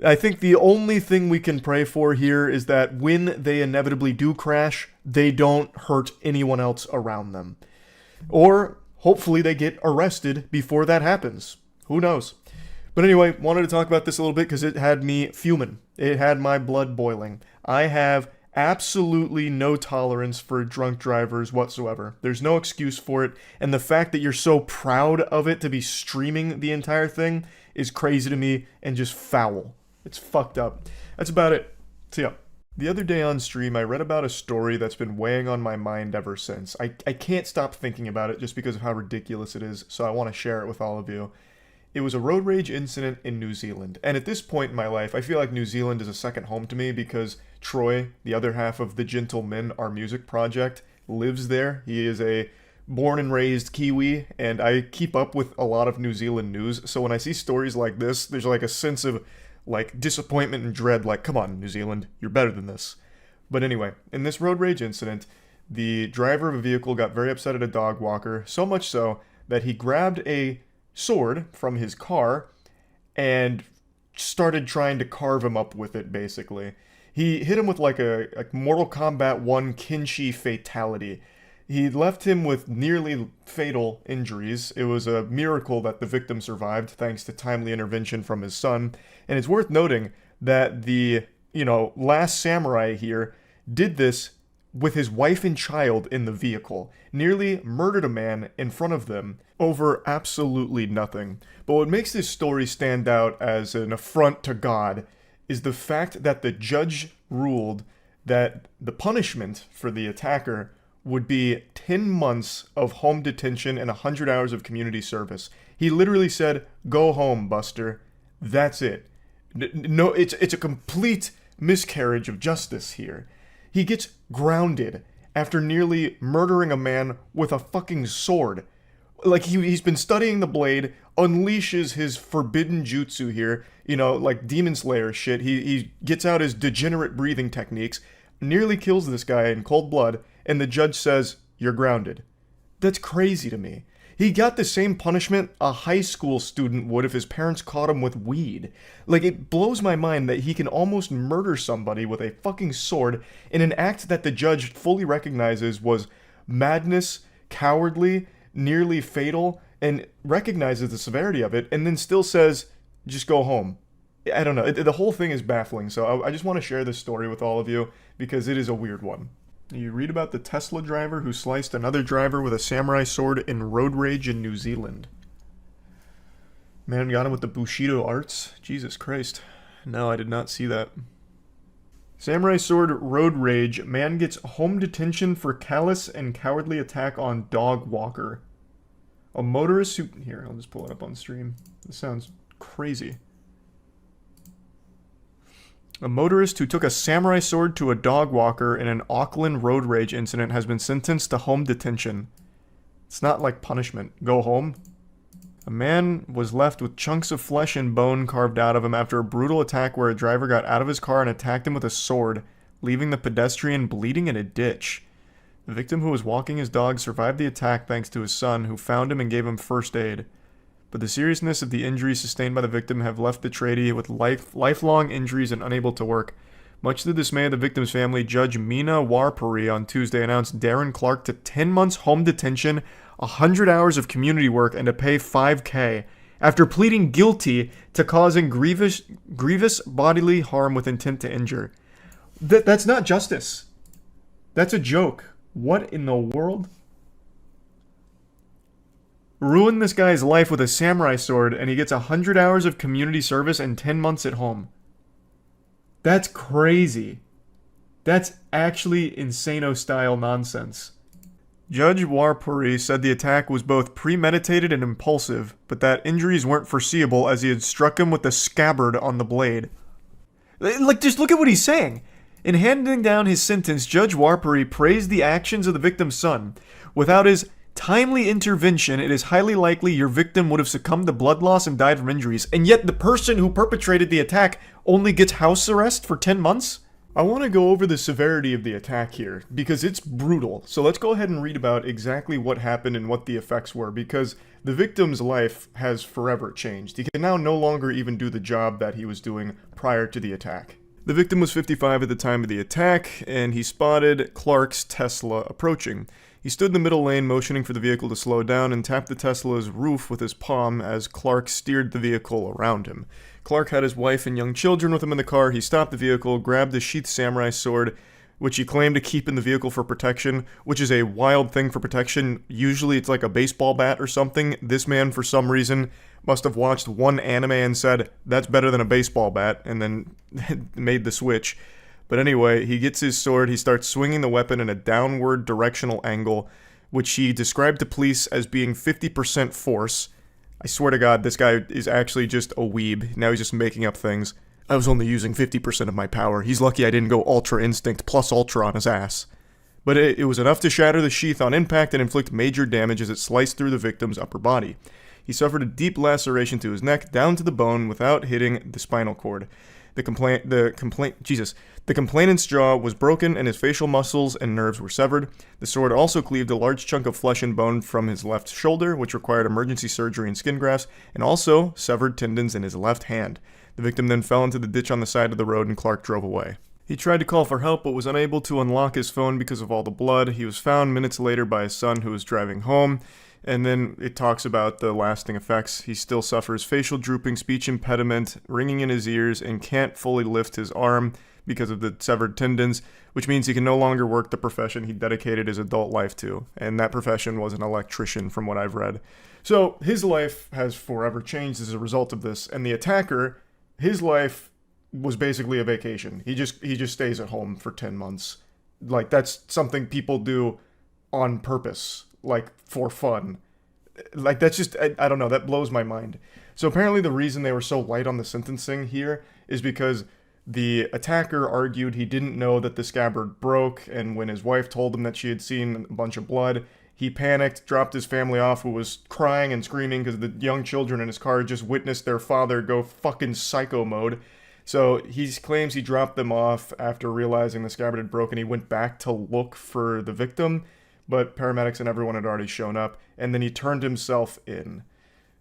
I think the only thing we can pray for here is that when they inevitably do crash, they don't hurt anyone else around them. Or hopefully they get arrested before that happens. Who knows? But anyway, wanted to talk about this a little bit because it had me fuming. It had my blood boiling. I have absolutely no tolerance for drunk drivers whatsoever. There's no excuse for it, and the fact that you're so proud of it to be streaming the entire thing is crazy to me and just foul. It's fucked up. That's about it. See ya. The other day on stream, I read about a story that's been weighing on my mind ever since. I can't stop thinking about it just because of how ridiculous it is, so I want to share it with all of you. It was a road rage incident in New Zealand, and at this point in my life, I feel like New Zealand is a second home to me because Troy, the other half of the Gentlemen, our music project, lives there. He is a born and raised Kiwi, and I keep up with a lot of New Zealand news, so when I see stories like this, there's like a sense of like disappointment and dread, like, come on, New Zealand, you're better than this. But anyway, in this road rage incident, the driver of a vehicle got very upset at a dog walker, so much so that he grabbed a sword from his car and started trying to carve him up with it, basically. He hit him with like a Mortal Kombat 1 Kinshi fatality. He left him with nearly fatal injuries. It was a miracle that the victim survived thanks to timely intervention from his son. And it's worth noting that the, last samurai here did this with his wife and child in the vehicle, nearly murdered a man in front of them over absolutely nothing. But what makes this story stand out as an affront to God is the fact that the judge ruled that the punishment for the attacker would be 10 months of home detention and 100 hours of community service. He literally said, "Go home, Buster. That's it." No, it's a complete miscarriage of justice here. He gets grounded after nearly murdering a man with a fucking sword. Like, he's been studying the blade, unleashes his forbidden jutsu here, like Demon Slayer shit. He gets out his degenerate breathing techniques, nearly kills this guy in cold blood, and the judge says, "You're grounded." That's crazy to me. He got the same punishment a high school student would if his parents caught him with weed. Like, it blows my mind that he can almost murder somebody with a fucking sword in an act that the judge fully recognizes was madness, cowardly, nearly fatal, and recognizes the severity of it, and then still says, "Just go home." I don't know. The whole thing is baffling, so I just want to share this story with all of you because it is a weird one. You read about the Tesla driver who sliced another driver with a samurai sword in road rage in New Zealand. Man got him with the Bushido arts. Jesus Christ. No, I did not see that. Samurai sword road rage. Man gets home detention for callous and cowardly attack on dog walker. A motorist who... Here, I'll just pull it up on stream. This sounds crazy. A motorist who took a samurai sword to a dog walker in an Auckland road rage incident has been sentenced to home detention. It's not like punishment. Go home. A man was left with chunks of flesh and bone carved out of him after a brutal attack where a driver got out of his car and attacked him with a sword, leaving the pedestrian bleeding in a ditch. The victim, who was walking his dog, survived the attack thanks to his son, who found him and gave him first aid. But the seriousness of the injuries sustained by the victim have left the tradie with lifelong injuries and unable to work. Much to the dismay of the victim's family, Judge Mina Warpuri on Tuesday announced Darren Clark to 10 months home detention, 100 hours of community work, and to pay $5,000 after pleading guilty to causing grievous bodily harm with intent to injure. That's not justice. That's a joke. What in the world? Ruin this guy's life with a samurai sword, and he gets 100 hours of community service and 10 months at home. That's crazy. That's actually insano-style nonsense. Judge Warpuri said the attack was both premeditated and impulsive, but that injuries weren't foreseeable as he had struck him with the scabbard on the blade. Like, just look at what he's saying. In handing down his sentence, Judge Warpuri praised the actions of the victim's son. Without his timely intervention, it is highly likely your victim would have succumbed to blood loss and died from injuries, and yet the person who perpetrated the attack only gets house arrest for 10 months? I want to go over the severity of the attack here, because it's brutal. So let's go ahead and read about exactly what happened and what the effects were, because the victim's life has forever changed. He can now no longer even do the job that he was doing prior to the attack. The victim was 55 at the time of the attack, and he spotted Clark's Tesla approaching. He stood in the middle lane, motioning for the vehicle to slow down, and tapped the Tesla's roof with his palm as Clark steered the vehicle around him. Clark had his wife and young children with him in the car. He stopped the vehicle, grabbed the sheathed samurai sword, which he claimed to keep in the vehicle for protection, which is a wild thing for protection. Usually it's like a baseball bat or something. This man, for some reason, must have watched one anime and said, that's better than a baseball bat, and then made the switch. But anyway, he gets his sword, he starts swinging the weapon in a downward directional angle, which he described to police as being 50% force. I swear to God, this guy is actually just a weeb. Now he's just making up things. I was only using 50% of my power. He's lucky I didn't go Ultra Instinct plus Ultra on his ass. But it was enough to shatter the sheath on impact and inflict major damage as it sliced through the victim's upper body. He suffered a deep laceration to his neck, down to the bone, without hitting the spinal cord. The complainant's jaw was broken and his facial muscles and nerves were severed. The sword also cleaved a large chunk of flesh and bone from his left shoulder, which required emergency surgery and skin grafts, and also severed tendons in his left hand. The victim then fell into the ditch on the side of the road and Clark drove away. He tried to call for help but was unable to unlock his phone because of all the blood. He was found minutes later by his son, who was driving home. And then it talks about the lasting effects. He still suffers facial drooping, speech impediment, ringing in his ears, and can't fully lift his arm because of the severed tendons, which means he can no longer work the profession he dedicated his adult life to. And that profession was an electrician, from what I've read. So his life has forever changed as a result of this. And the attacker, his life was basically a vacation. He just stays at home for 10 months. Like, that's something people do on purpose. Like, for fun. Like, that's just, I don't know, that blows my mind. So apparently the reason they were so light on the sentencing here is because the attacker argued he didn't know that the scabbard broke, and when his wife told him that she had seen a bunch of blood, he panicked, dropped his family off, who was crying and screaming because the young children in his car just witnessed their father go fucking psycho mode. So he claims he dropped them off after realizing the scabbard had broken. He went back to look for the victim, but paramedics and everyone had already shown up, and then he turned himself in.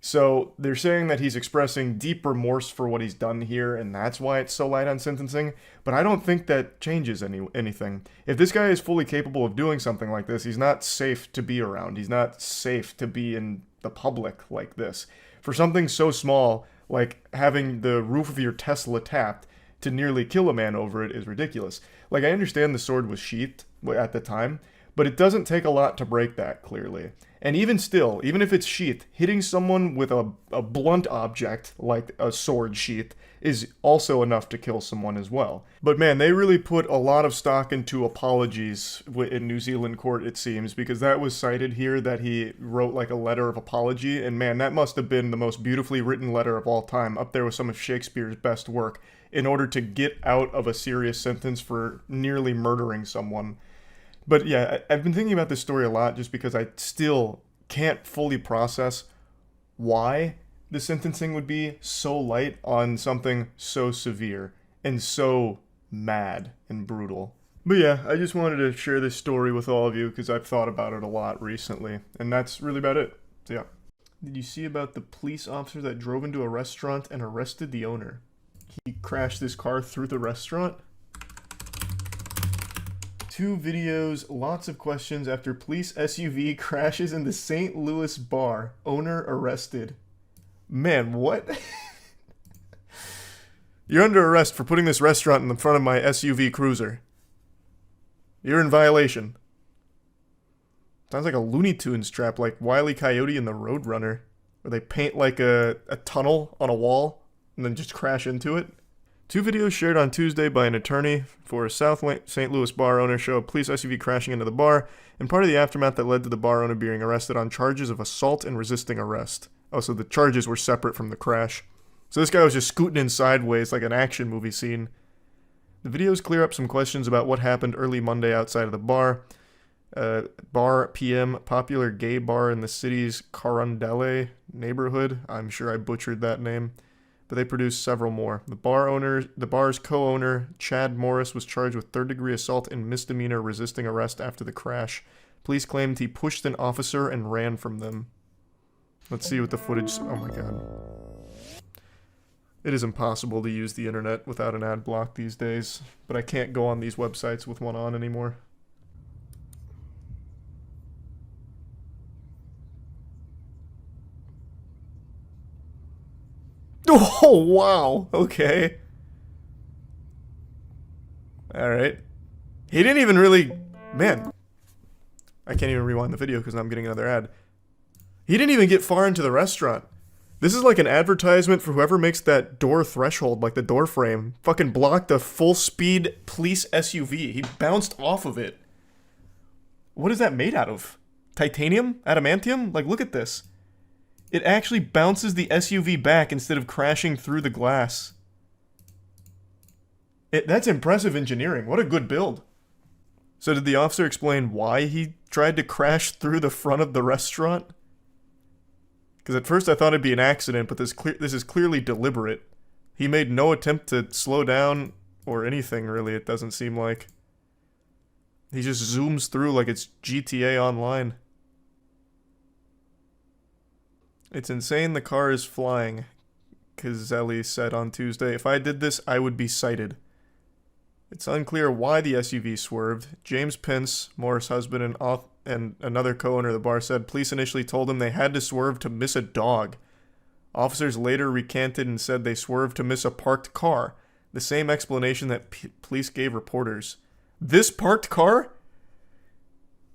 So they're saying that he's expressing deep remorse for what he's done here, and that's why it's so light on sentencing, but I don't think that changes anything. If this guy is fully capable of doing something like this, he's not safe to be around. He's not safe to be in the public like this. For something so small, like having the roof of your Tesla tapped to nearly kill a man over it is ridiculous. Like, I understand the sword was sheathed at the time, but it doesn't take a lot to break that, clearly. And even still, even if it's sheathed, hitting someone with a blunt object, like a sword sheath, is also enough to kill someone as well. But man, they really put a lot of stock into apologies in New Zealand court, it seems, because that was cited here that he wrote like a letter of apology, and man, that must have been the most beautifully written letter of all time, up there with some of Shakespeare's best work, in order to get out of a serious sentence for nearly murdering someone. But yeah, I've been thinking about this story a lot just because I still can't fully process why the sentencing would be so light on something so severe and so mad and brutal. But yeah, I just wanted to share this story with all of you because I've thought about it a lot recently, and that's really about it. So yeah. Did you see about the police officer that drove into a restaurant and arrested the owner? He crashed his car through the restaurant. 2 videos, lots of questions after police SUV crashes into St. Louis bar. Owner arrested. Man, what? You're under arrest for putting this restaurant in the front of my SUV cruiser. You're in violation. Sounds like a Looney Tunes trap, like Wile E. Coyote and the Roadrunner, where they paint like a tunnel on a wall and then just crash into it. 2 videos shared on Tuesday by an attorney for a South St. Louis bar owner show a police SUV crashing into the bar, and part of the aftermath that led to the bar owner being arrested on charges of assault and resisting arrest. Oh, so the charges were separate from the crash. So this guy was just scooting in sideways like an action movie scene. The videos clear up some questions about what happened early Monday outside of the bar. Bar PM, popular gay bar in the city's Carondale neighborhood. I'm sure I butchered that name. But they produced several more. The bar's co-owner, Chad Morris, was charged with 3rd-degree assault and misdemeanor resisting arrest after the crash. Police claimed he pushed an officer and ran from them. Let's see what the footage... Oh my god. It is impossible to use the internet without an ad block these days, but I can't go on these websites with one on anymore. Oh, wow. Okay. Alright. He didn't even really... Man. I can't even rewind the video because I'm getting another ad. He didn't even get far into the restaurant. This is like an advertisement for whoever makes that door threshold, like the door frame. Fucking blocked a full-speed police SUV. He bounced off of it. What is that made out of? Titanium? Adamantium? Like, look at this. It actually bounces the SUV back instead of crashing through the glass. That's impressive engineering. What a good build. So did the officer explain why he tried to crash through the front of the restaurant? Because at first I thought it'd be an accident, but this is clearly deliberate. He made no attempt to slow down or anything, really, it doesn't seem like. He just zooms through like it's GTA Online. It's insane the car is flying, Cazelli said on Tuesday. If I did this, I would be cited. It's unclear why the SUV swerved. James Pence, Morris' husband and another co-owner of the bar, said police initially told him they had to swerve to miss a dog. Officers later recanted and said they swerved to miss a parked car, the same explanation that police gave reporters. This parked car?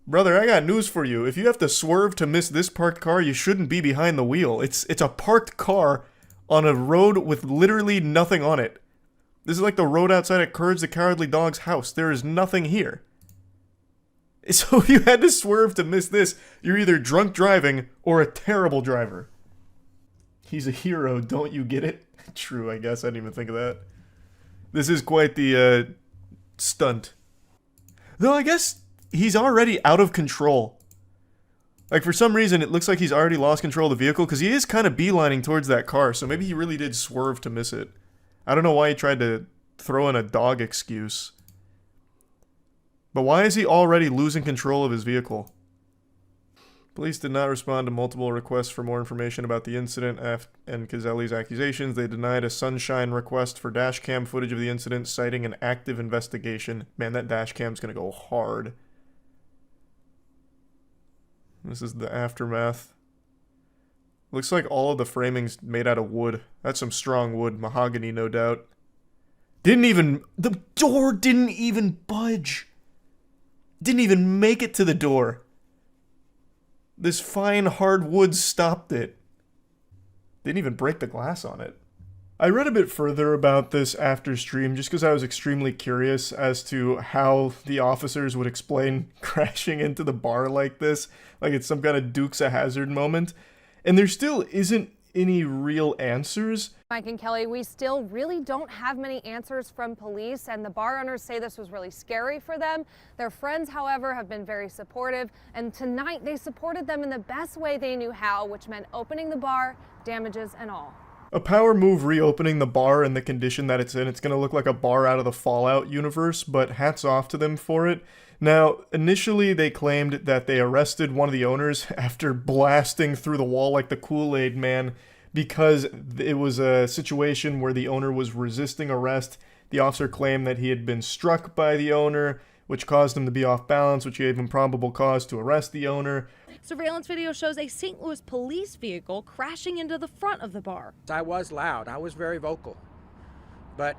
Brother, I got news for you. If you have to swerve to miss this parked car, you shouldn't be behind the wheel. It's a parked car on a road with literally nothing on it. This is like the road outside of Courage the Cowardly Dog's house. There is nothing here. So if you had to swerve to miss this, you're either drunk driving or a terrible driver. He's a hero, don't you get it? True, I guess. I didn't even think of that. This is quite the stunt. Though I guess he's already out of control. Like, for some reason, it looks like he's already lost control of the vehicle, because he is kind of beelining towards that car, so maybe he really did swerve to miss it. I don't know why he tried to throw in a dog excuse. But why is he already losing control of his vehicle? Police did not respond to multiple requests for more information about the incident and Cazelli's accusations. They denied a sunshine request for dash cam footage of the incident, citing an active investigation. Man, that dash cam's gonna go hard. This is the aftermath. Looks like all of the framing's made out of wood. That's some strong wood. Mahogany, no doubt. The door didn't even budge. Didn't even make it to the door. This fine hard wood stopped it. Didn't even break the glass on it. I read a bit further about this after stream just because I was extremely curious as to how the officers would explain crashing into the bar like this. Like it's some kind of Dukes of Hazzard moment. And there still isn't any real answers. Mike and Kelly, we still really don't have many answers from police, and the bar owners say this was really scary for them. Their friends, however, have been very supportive, and tonight they supported them in the best way they knew how, which meant opening the bar, damages and all. A power move reopening the bar in the condition that it's in. It's going to look like a bar out of the Fallout universe, but hats off to them for it. Now, initially they claimed that they arrested one of the owners after blasting through the wall like the Kool-Aid man because it was a situation where the owner was resisting arrest. The officer claimed that he had been struck by the owner, which caused him to be off balance, which gave him probable cause to arrest the owner. Surveillance video shows a St. Louis police vehicle crashing into the front of the bar. I was loud. I was very vocal. But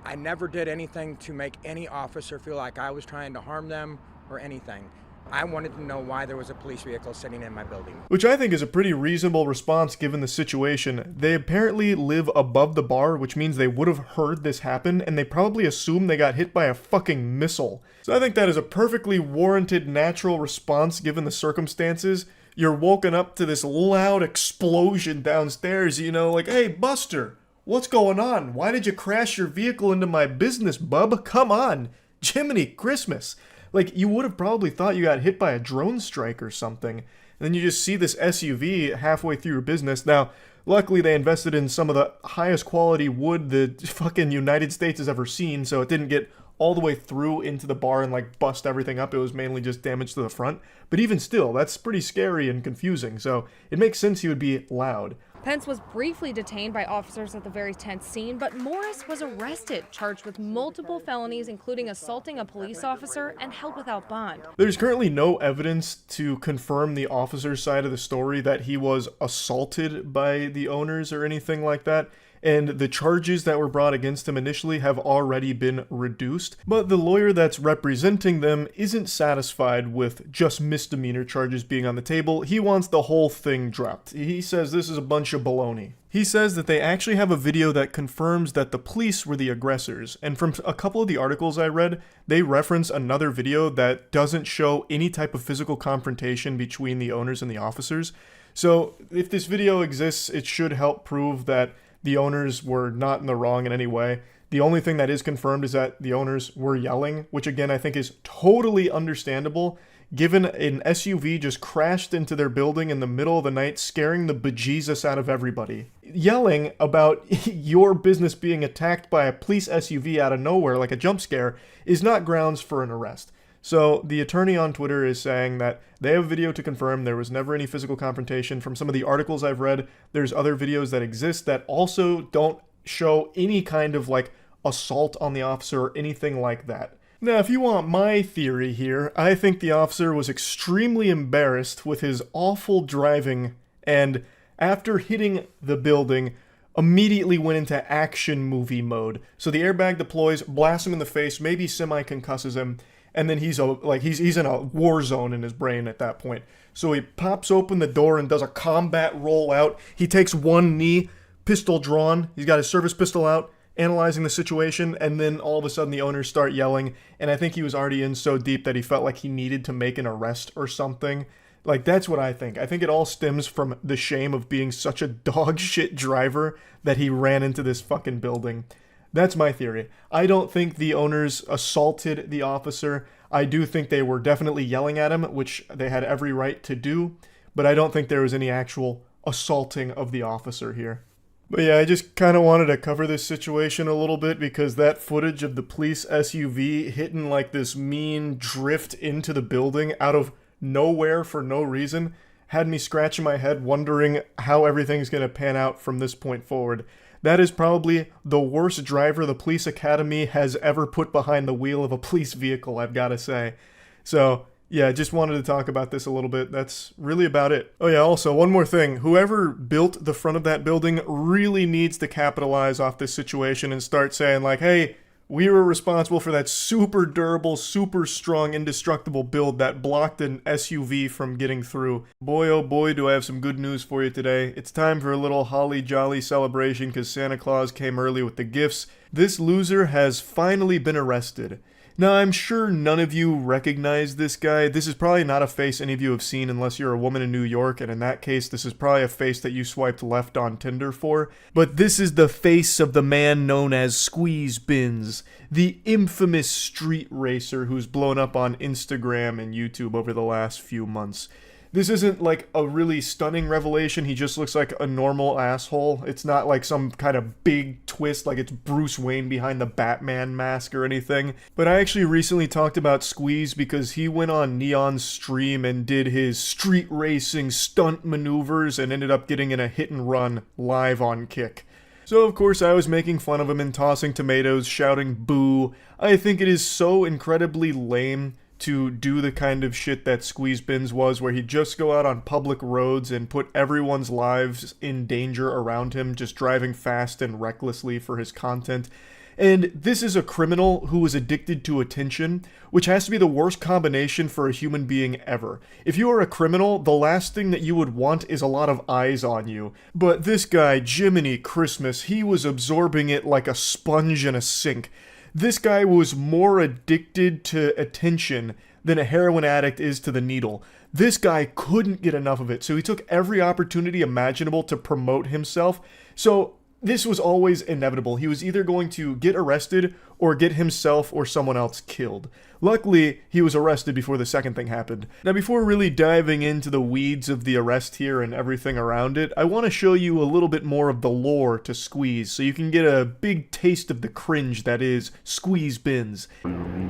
I never did anything to make any officer feel like I was trying to harm them or anything. I wanted to know why there was a police vehicle sitting in my building. Which I think is a pretty reasonable response given the situation. They apparently live above the bar, which means they would have heard this happen, and they probably assume they got hit by a fucking missile. So I think that is a perfectly warranted natural response given the circumstances. You're woken up to this loud explosion downstairs, you know, like, hey, Buster, what's going on? Why did you crash your vehicle into my business, bub? Come on. Jiminy Christmas. Like, you would have probably thought you got hit by a drone strike or something. And then you just see this SUV halfway through your business. Now, luckily they invested in some of the highest quality wood the fucking United States has ever seen, so it didn't get all the way through into the bar and like bust everything up. It was mainly just damage to the front. But even still, that's pretty scary and confusing, so it makes sense he would be loud. Pence was briefly detained by officers at the very tense scene, but Morris was arrested, charged with multiple felonies, including assaulting a police officer and held without bond. There's currently no evidence to confirm the officer's side of the story that he was assaulted by the owners or anything like that. And the charges that were brought against him initially have already been reduced, but the lawyer that's representing them isn't satisfied with just misdemeanor charges being on the table. He wants the whole thing dropped. He says this is a bunch of baloney. He says that they actually have a video that confirms that the police were the aggressors, and from a couple of the articles I read, they reference another video that doesn't show any type of physical confrontation between the owners and the officers. So if this video exists, it should help prove that the owners were not in the wrong in any way. The only thing that is confirmed is that the owners were yelling, which again I think is totally understandable, given an SUV just crashed into their building in the middle of the night, scaring the bejesus out of everybody. Yelling about your business being attacked by a police SUV out of nowhere like a jump scare is not grounds for an arrest. So the attorney on Twitter is saying that they have a video to confirm there was never any physical confrontation. From some of the articles I've read, there's other videos that exist that also don't show any kind of like assault on the officer or anything like that. Now, if you want my theory here, I think the officer was extremely embarrassed with his awful driving and after hitting the building, immediately went into action movie mode. So the airbag deploys, blasts him in the face, maybe semi-concusses him, and then he's in a war zone in his brain at that point. So he pops open the door and does a combat rollout. He takes one knee, pistol drawn. He's got his service pistol out, analyzing the situation, and then all of a sudden the owners start yelling. And I think he was already in so deep that he felt like he needed to make an arrest or something. Like, that's what I think. I think it all stems from the shame of being such a dog shit driver that he ran into this fucking building. That's my theory. I don't think the owners assaulted the officer. I do think they were definitely yelling at him, which they had every right to do, but I don't think there was any actual assaulting of the officer here. But yeah, I just kind of wanted to cover this situation a little bit because that footage of the police SUV hitting like this mean drift into the building out of nowhere for no reason had me scratching my head wondering how everything's going to pan out from this point forward. That is probably the worst driver the police academy has ever put behind the wheel of a police vehicle, I've got to say. So, yeah, just wanted to talk about this a little bit. That's really about it. Oh yeah, also, one more thing. Whoever built the front of that building really needs to capitalize off this situation and start saying like, hey, we were responsible for that super durable, super strong, indestructible build that blocked an SUV from getting through. Boy, oh boy, do I have some good news for you today. It's time for a little holly jolly celebration because Santa Claus came early with the gifts. This loser has finally been arrested. Now, I'm sure none of you recognize this guy. This is probably not a face any of you have seen unless you're a woman in New York, and in that case, this is probably a face that you swiped left on Tinder for. But this is the face of the man known as Squeezebins, the infamous street racer who's blown up on Instagram and YouTube over the last few months. This isn't like a really stunning revelation. He just looks like a normal asshole. It's not like some kind of big twist like it's Bruce Wayne behind the Batman mask or anything. But I actually recently talked about Squeeze because he went on Neon's stream and did his street racing stunt maneuvers and ended up getting in a hit and run live on Kick. So of course I was making fun of him and tossing tomatoes, shouting boo. I think it is so incredibly lame to do the kind of shit that Squeezebins was, where he'd just go out on public roads and put everyone's lives in danger around him, just driving fast and recklessly for his content. And this is a criminal who is addicted to attention, which has to be the worst combination for a human being ever. If you are a criminal, the last thing that you would want is a lot of eyes on you. But this guy, Jiminy Christmas, he was absorbing it like a sponge in a sink. This guy was more addicted to attention than a heroin addict is to the needle. This guy couldn't get enough of it, so he took every opportunity imaginable to promote himself. So this was always inevitable. He was either going to get arrested or get himself or someone else killed. Luckily, he was arrested before the second thing happened. Now, before really diving into the weeds of the arrest here and everything around it, I want to show you a little bit more of the lore to Squeeze, so you can get a big taste of the cringe that is Squeezebins.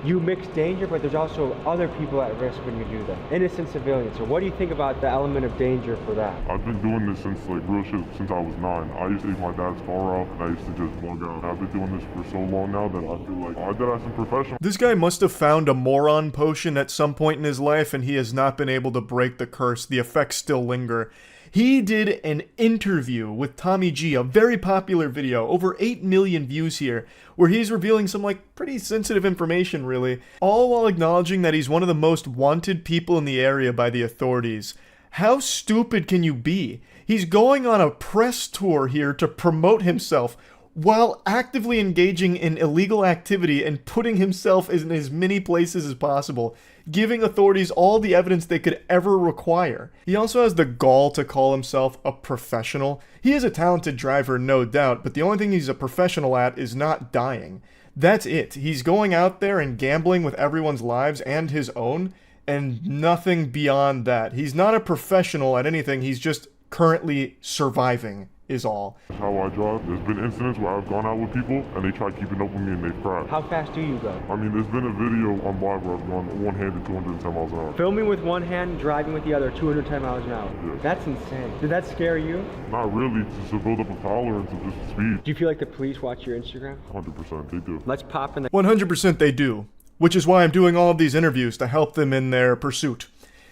You mix danger, but there's also other people at risk when you do that. Innocent civilians. So what do you think about the element of danger for that? I've been doing this since like real shit since I was 9. I used to take my dad's car out and I used to just bug out. I've been doing this for so long now that I feel like I did have some professional. This guy must have found a moron potion at some point in his life and he has not been able to break the curse. The effects still linger. He did an interview with Tommy G, a very popular video, over 8 million views here, where he's revealing some like pretty sensitive information really, all while acknowledging that he's one of the most wanted people in the area by the authorities. How stupid can you be? He's going on a press tour here to promote himself while actively engaging in illegal activity and putting himself in as many places as possible, giving authorities all the evidence they could ever require. He also has the gall to call himself a professional. He is a talented driver, no doubt, but the only thing he's a professional at is not dying. That's it. He's going out there and gambling with everyone's lives and his own, and nothing beyond that. He's not a professional at anything, he's just currently surviving. Is all. That's how I drive. There's been incidents where I've gone out with people and they try keeping up with me and they've crashed. How fast do you go? I mean, there's been a video on live where I've gone one-handed 210 miles an hour. Filming with one hand, driving with the other, 210 miles an hour. Yeah. That's insane. Did that scare you? Not really, just to build up a tolerance of just speed. Do you feel like the police watch your Instagram? 100%, they do. Let's pop in the... 100% they do, which is why I'm doing all of these interviews to help them in their pursuit.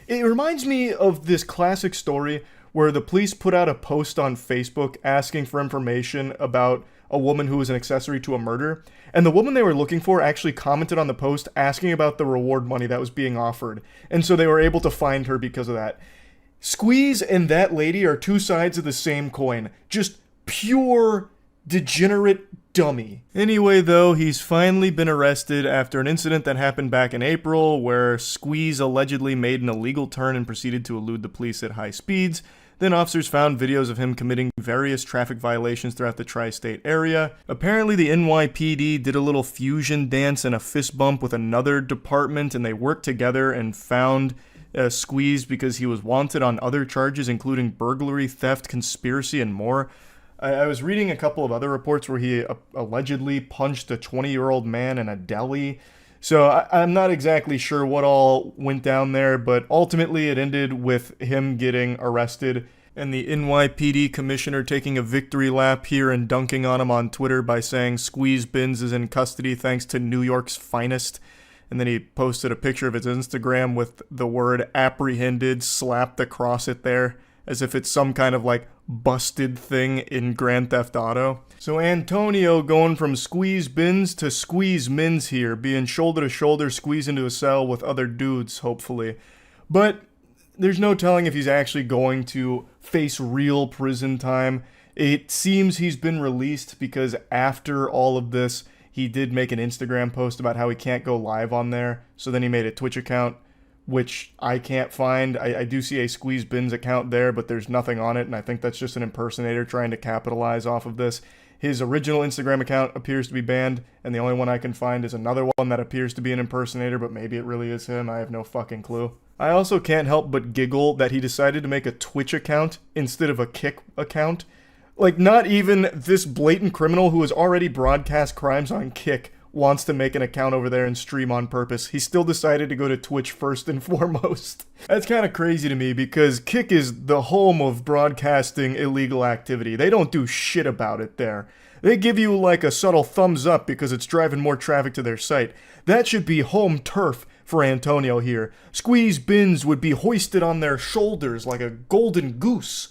It reminds me of this classic story where the police put out a post on Facebook asking for information about a woman who was an accessory to a murder, and the woman they were looking for actually commented on the post asking about the reward money that was being offered, and so they were able to find her because of that. Squeeze and that lady are two sides of the same coin. Just pure degenerate dummy. Anyway, though, he's finally been arrested after an incident that happened back in April where Squeeze allegedly made an illegal turn and proceeded to elude the police at high speeds. Then officers found videos of him committing various traffic violations throughout the tri-state area. Apparently the NYPD did a little fusion dance and a fist bump with another department, and they worked together and found Squeeze because he was wanted on other charges including burglary, theft, conspiracy, and more. I was reading a couple of other reports where he allegedly punched a 20-year-old man in a deli. So I'm not exactly sure what all went down there, but ultimately it ended with him getting arrested and the NYPD commissioner taking a victory lap here and dunking on him on Twitter by saying Squeezebins is in custody thanks to New York's finest. And then he posted a picture of his Instagram with the word apprehended slapped across it there, as if it's some kind of like busted thing in Grand Theft Auto. So Antonio going from Squeezebins to Squeezemins here, being shoulder to shoulder squeezed into a cell with other dudes, hopefully. But there's no telling if he's actually going to face real prison time. It seems he's been released because after all of this, he did make an Instagram post about how he can't go live on there. So then he made a Twitch account, which I can't find. I do see a Squeeze Bins account there, but there's nothing on it, and I think that's just an impersonator trying to capitalize off of this. His original Instagram account appears to be banned, and the only one I can find is another one that appears to be an impersonator, but maybe it really is him. I have no fucking clue. I also can't help but giggle that he decided to make a Twitch account instead of a Kick account. Like, not even this blatant criminal who has already broadcast crimes on Kick wants to make an account over there and stream on purpose. He still decided to go to Twitch first and foremost. That's kind of crazy to me because Kick is the home of broadcasting illegal activity. They don't do shit about it there. They give you like a subtle thumbs up because it's driving more traffic to their site. That should be home turf for Antonio here. Squeeze Bins would be hoisted on their shoulders like a golden goose.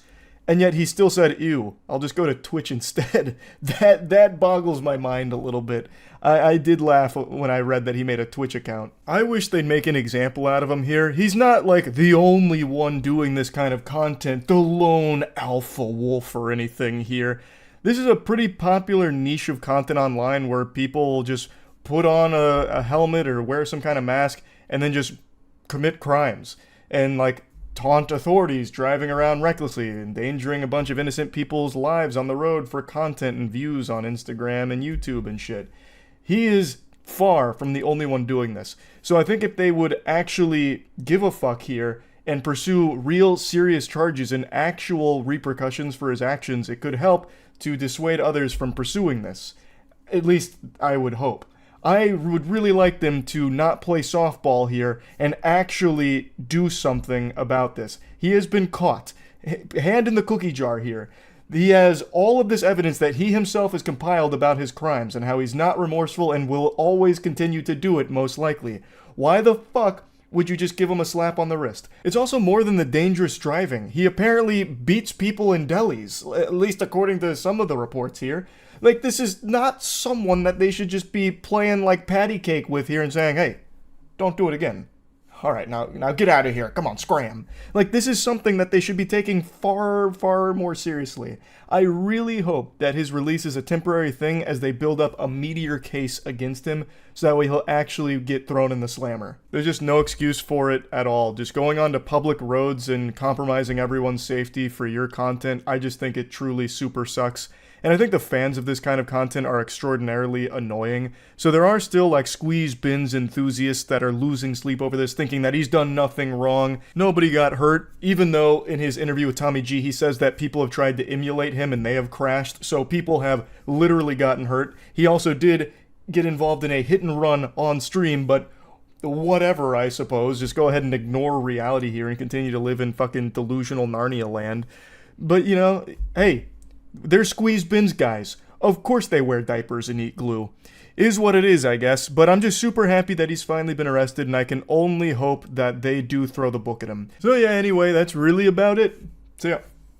And yet he still said, ew, I'll just go to Twitch instead. That boggles my mind a little bit. I did laugh when I read that he made a Twitch account. I wish they'd make an example out of him here. He's not like the only one doing this kind of content, the lone alpha wolf or anything here. This is a pretty popular niche of content online where people just put on a helmet or wear some kind of mask and then just commit crimes. And like, taunt authorities driving around recklessly, endangering a bunch of innocent people's lives on the road for content and views on Instagram and YouTube and shit. He is far from the only one doing this. So I think if they would actually give a fuck here and pursue real serious charges and actual repercussions for his actions, it could help to dissuade others from pursuing this. At least I would hope. I would really like them to not play softball here and actually do something about this. He has been caught. Hand in the cookie jar here. He has all of this evidence that he himself has compiled about his crimes and how he's not remorseful and will always continue to do it, most likely. Why the fuck would you just give him a slap on the wrist? It's also more than the dangerous driving. He apparently beats people in delis, at least according to some of the reports here. Like, this is not someone that they should just be playing like patty cake with here and saying, hey, don't do it again. All right, now get out of here. Come on, scram. Like, this is something that they should be taking far, far more seriously. I really hope that his release is a temporary thing as they build up a meteor case against him, so that way he'll actually get thrown in the slammer. There's just no excuse for it at all. Just going onto public roads and compromising everyone's safety for your content, I just think it truly super sucks. And I think the fans of this kind of content are extraordinarily annoying. So there are still like Squeeze Bins enthusiasts that are losing sleep over this, thinking that he's done nothing wrong. Nobody got hurt, even though in his interview with Tommy G, he says that people have tried to emulate him and they have crashed. So people have literally gotten hurt. He also did get involved in a hit and run on stream, but whatever, I suppose. Just go ahead and ignore reality here and continue to live in fucking delusional Narnia land. But, you know, hey, they're Squeeze Bins guys. Of course they wear diapers and eat glue. Is what it is, I guess, but I'm just super happy that he's finally been arrested, and I can only hope that they do throw the book at him. So yeah, anyway, that's really about it. See ya.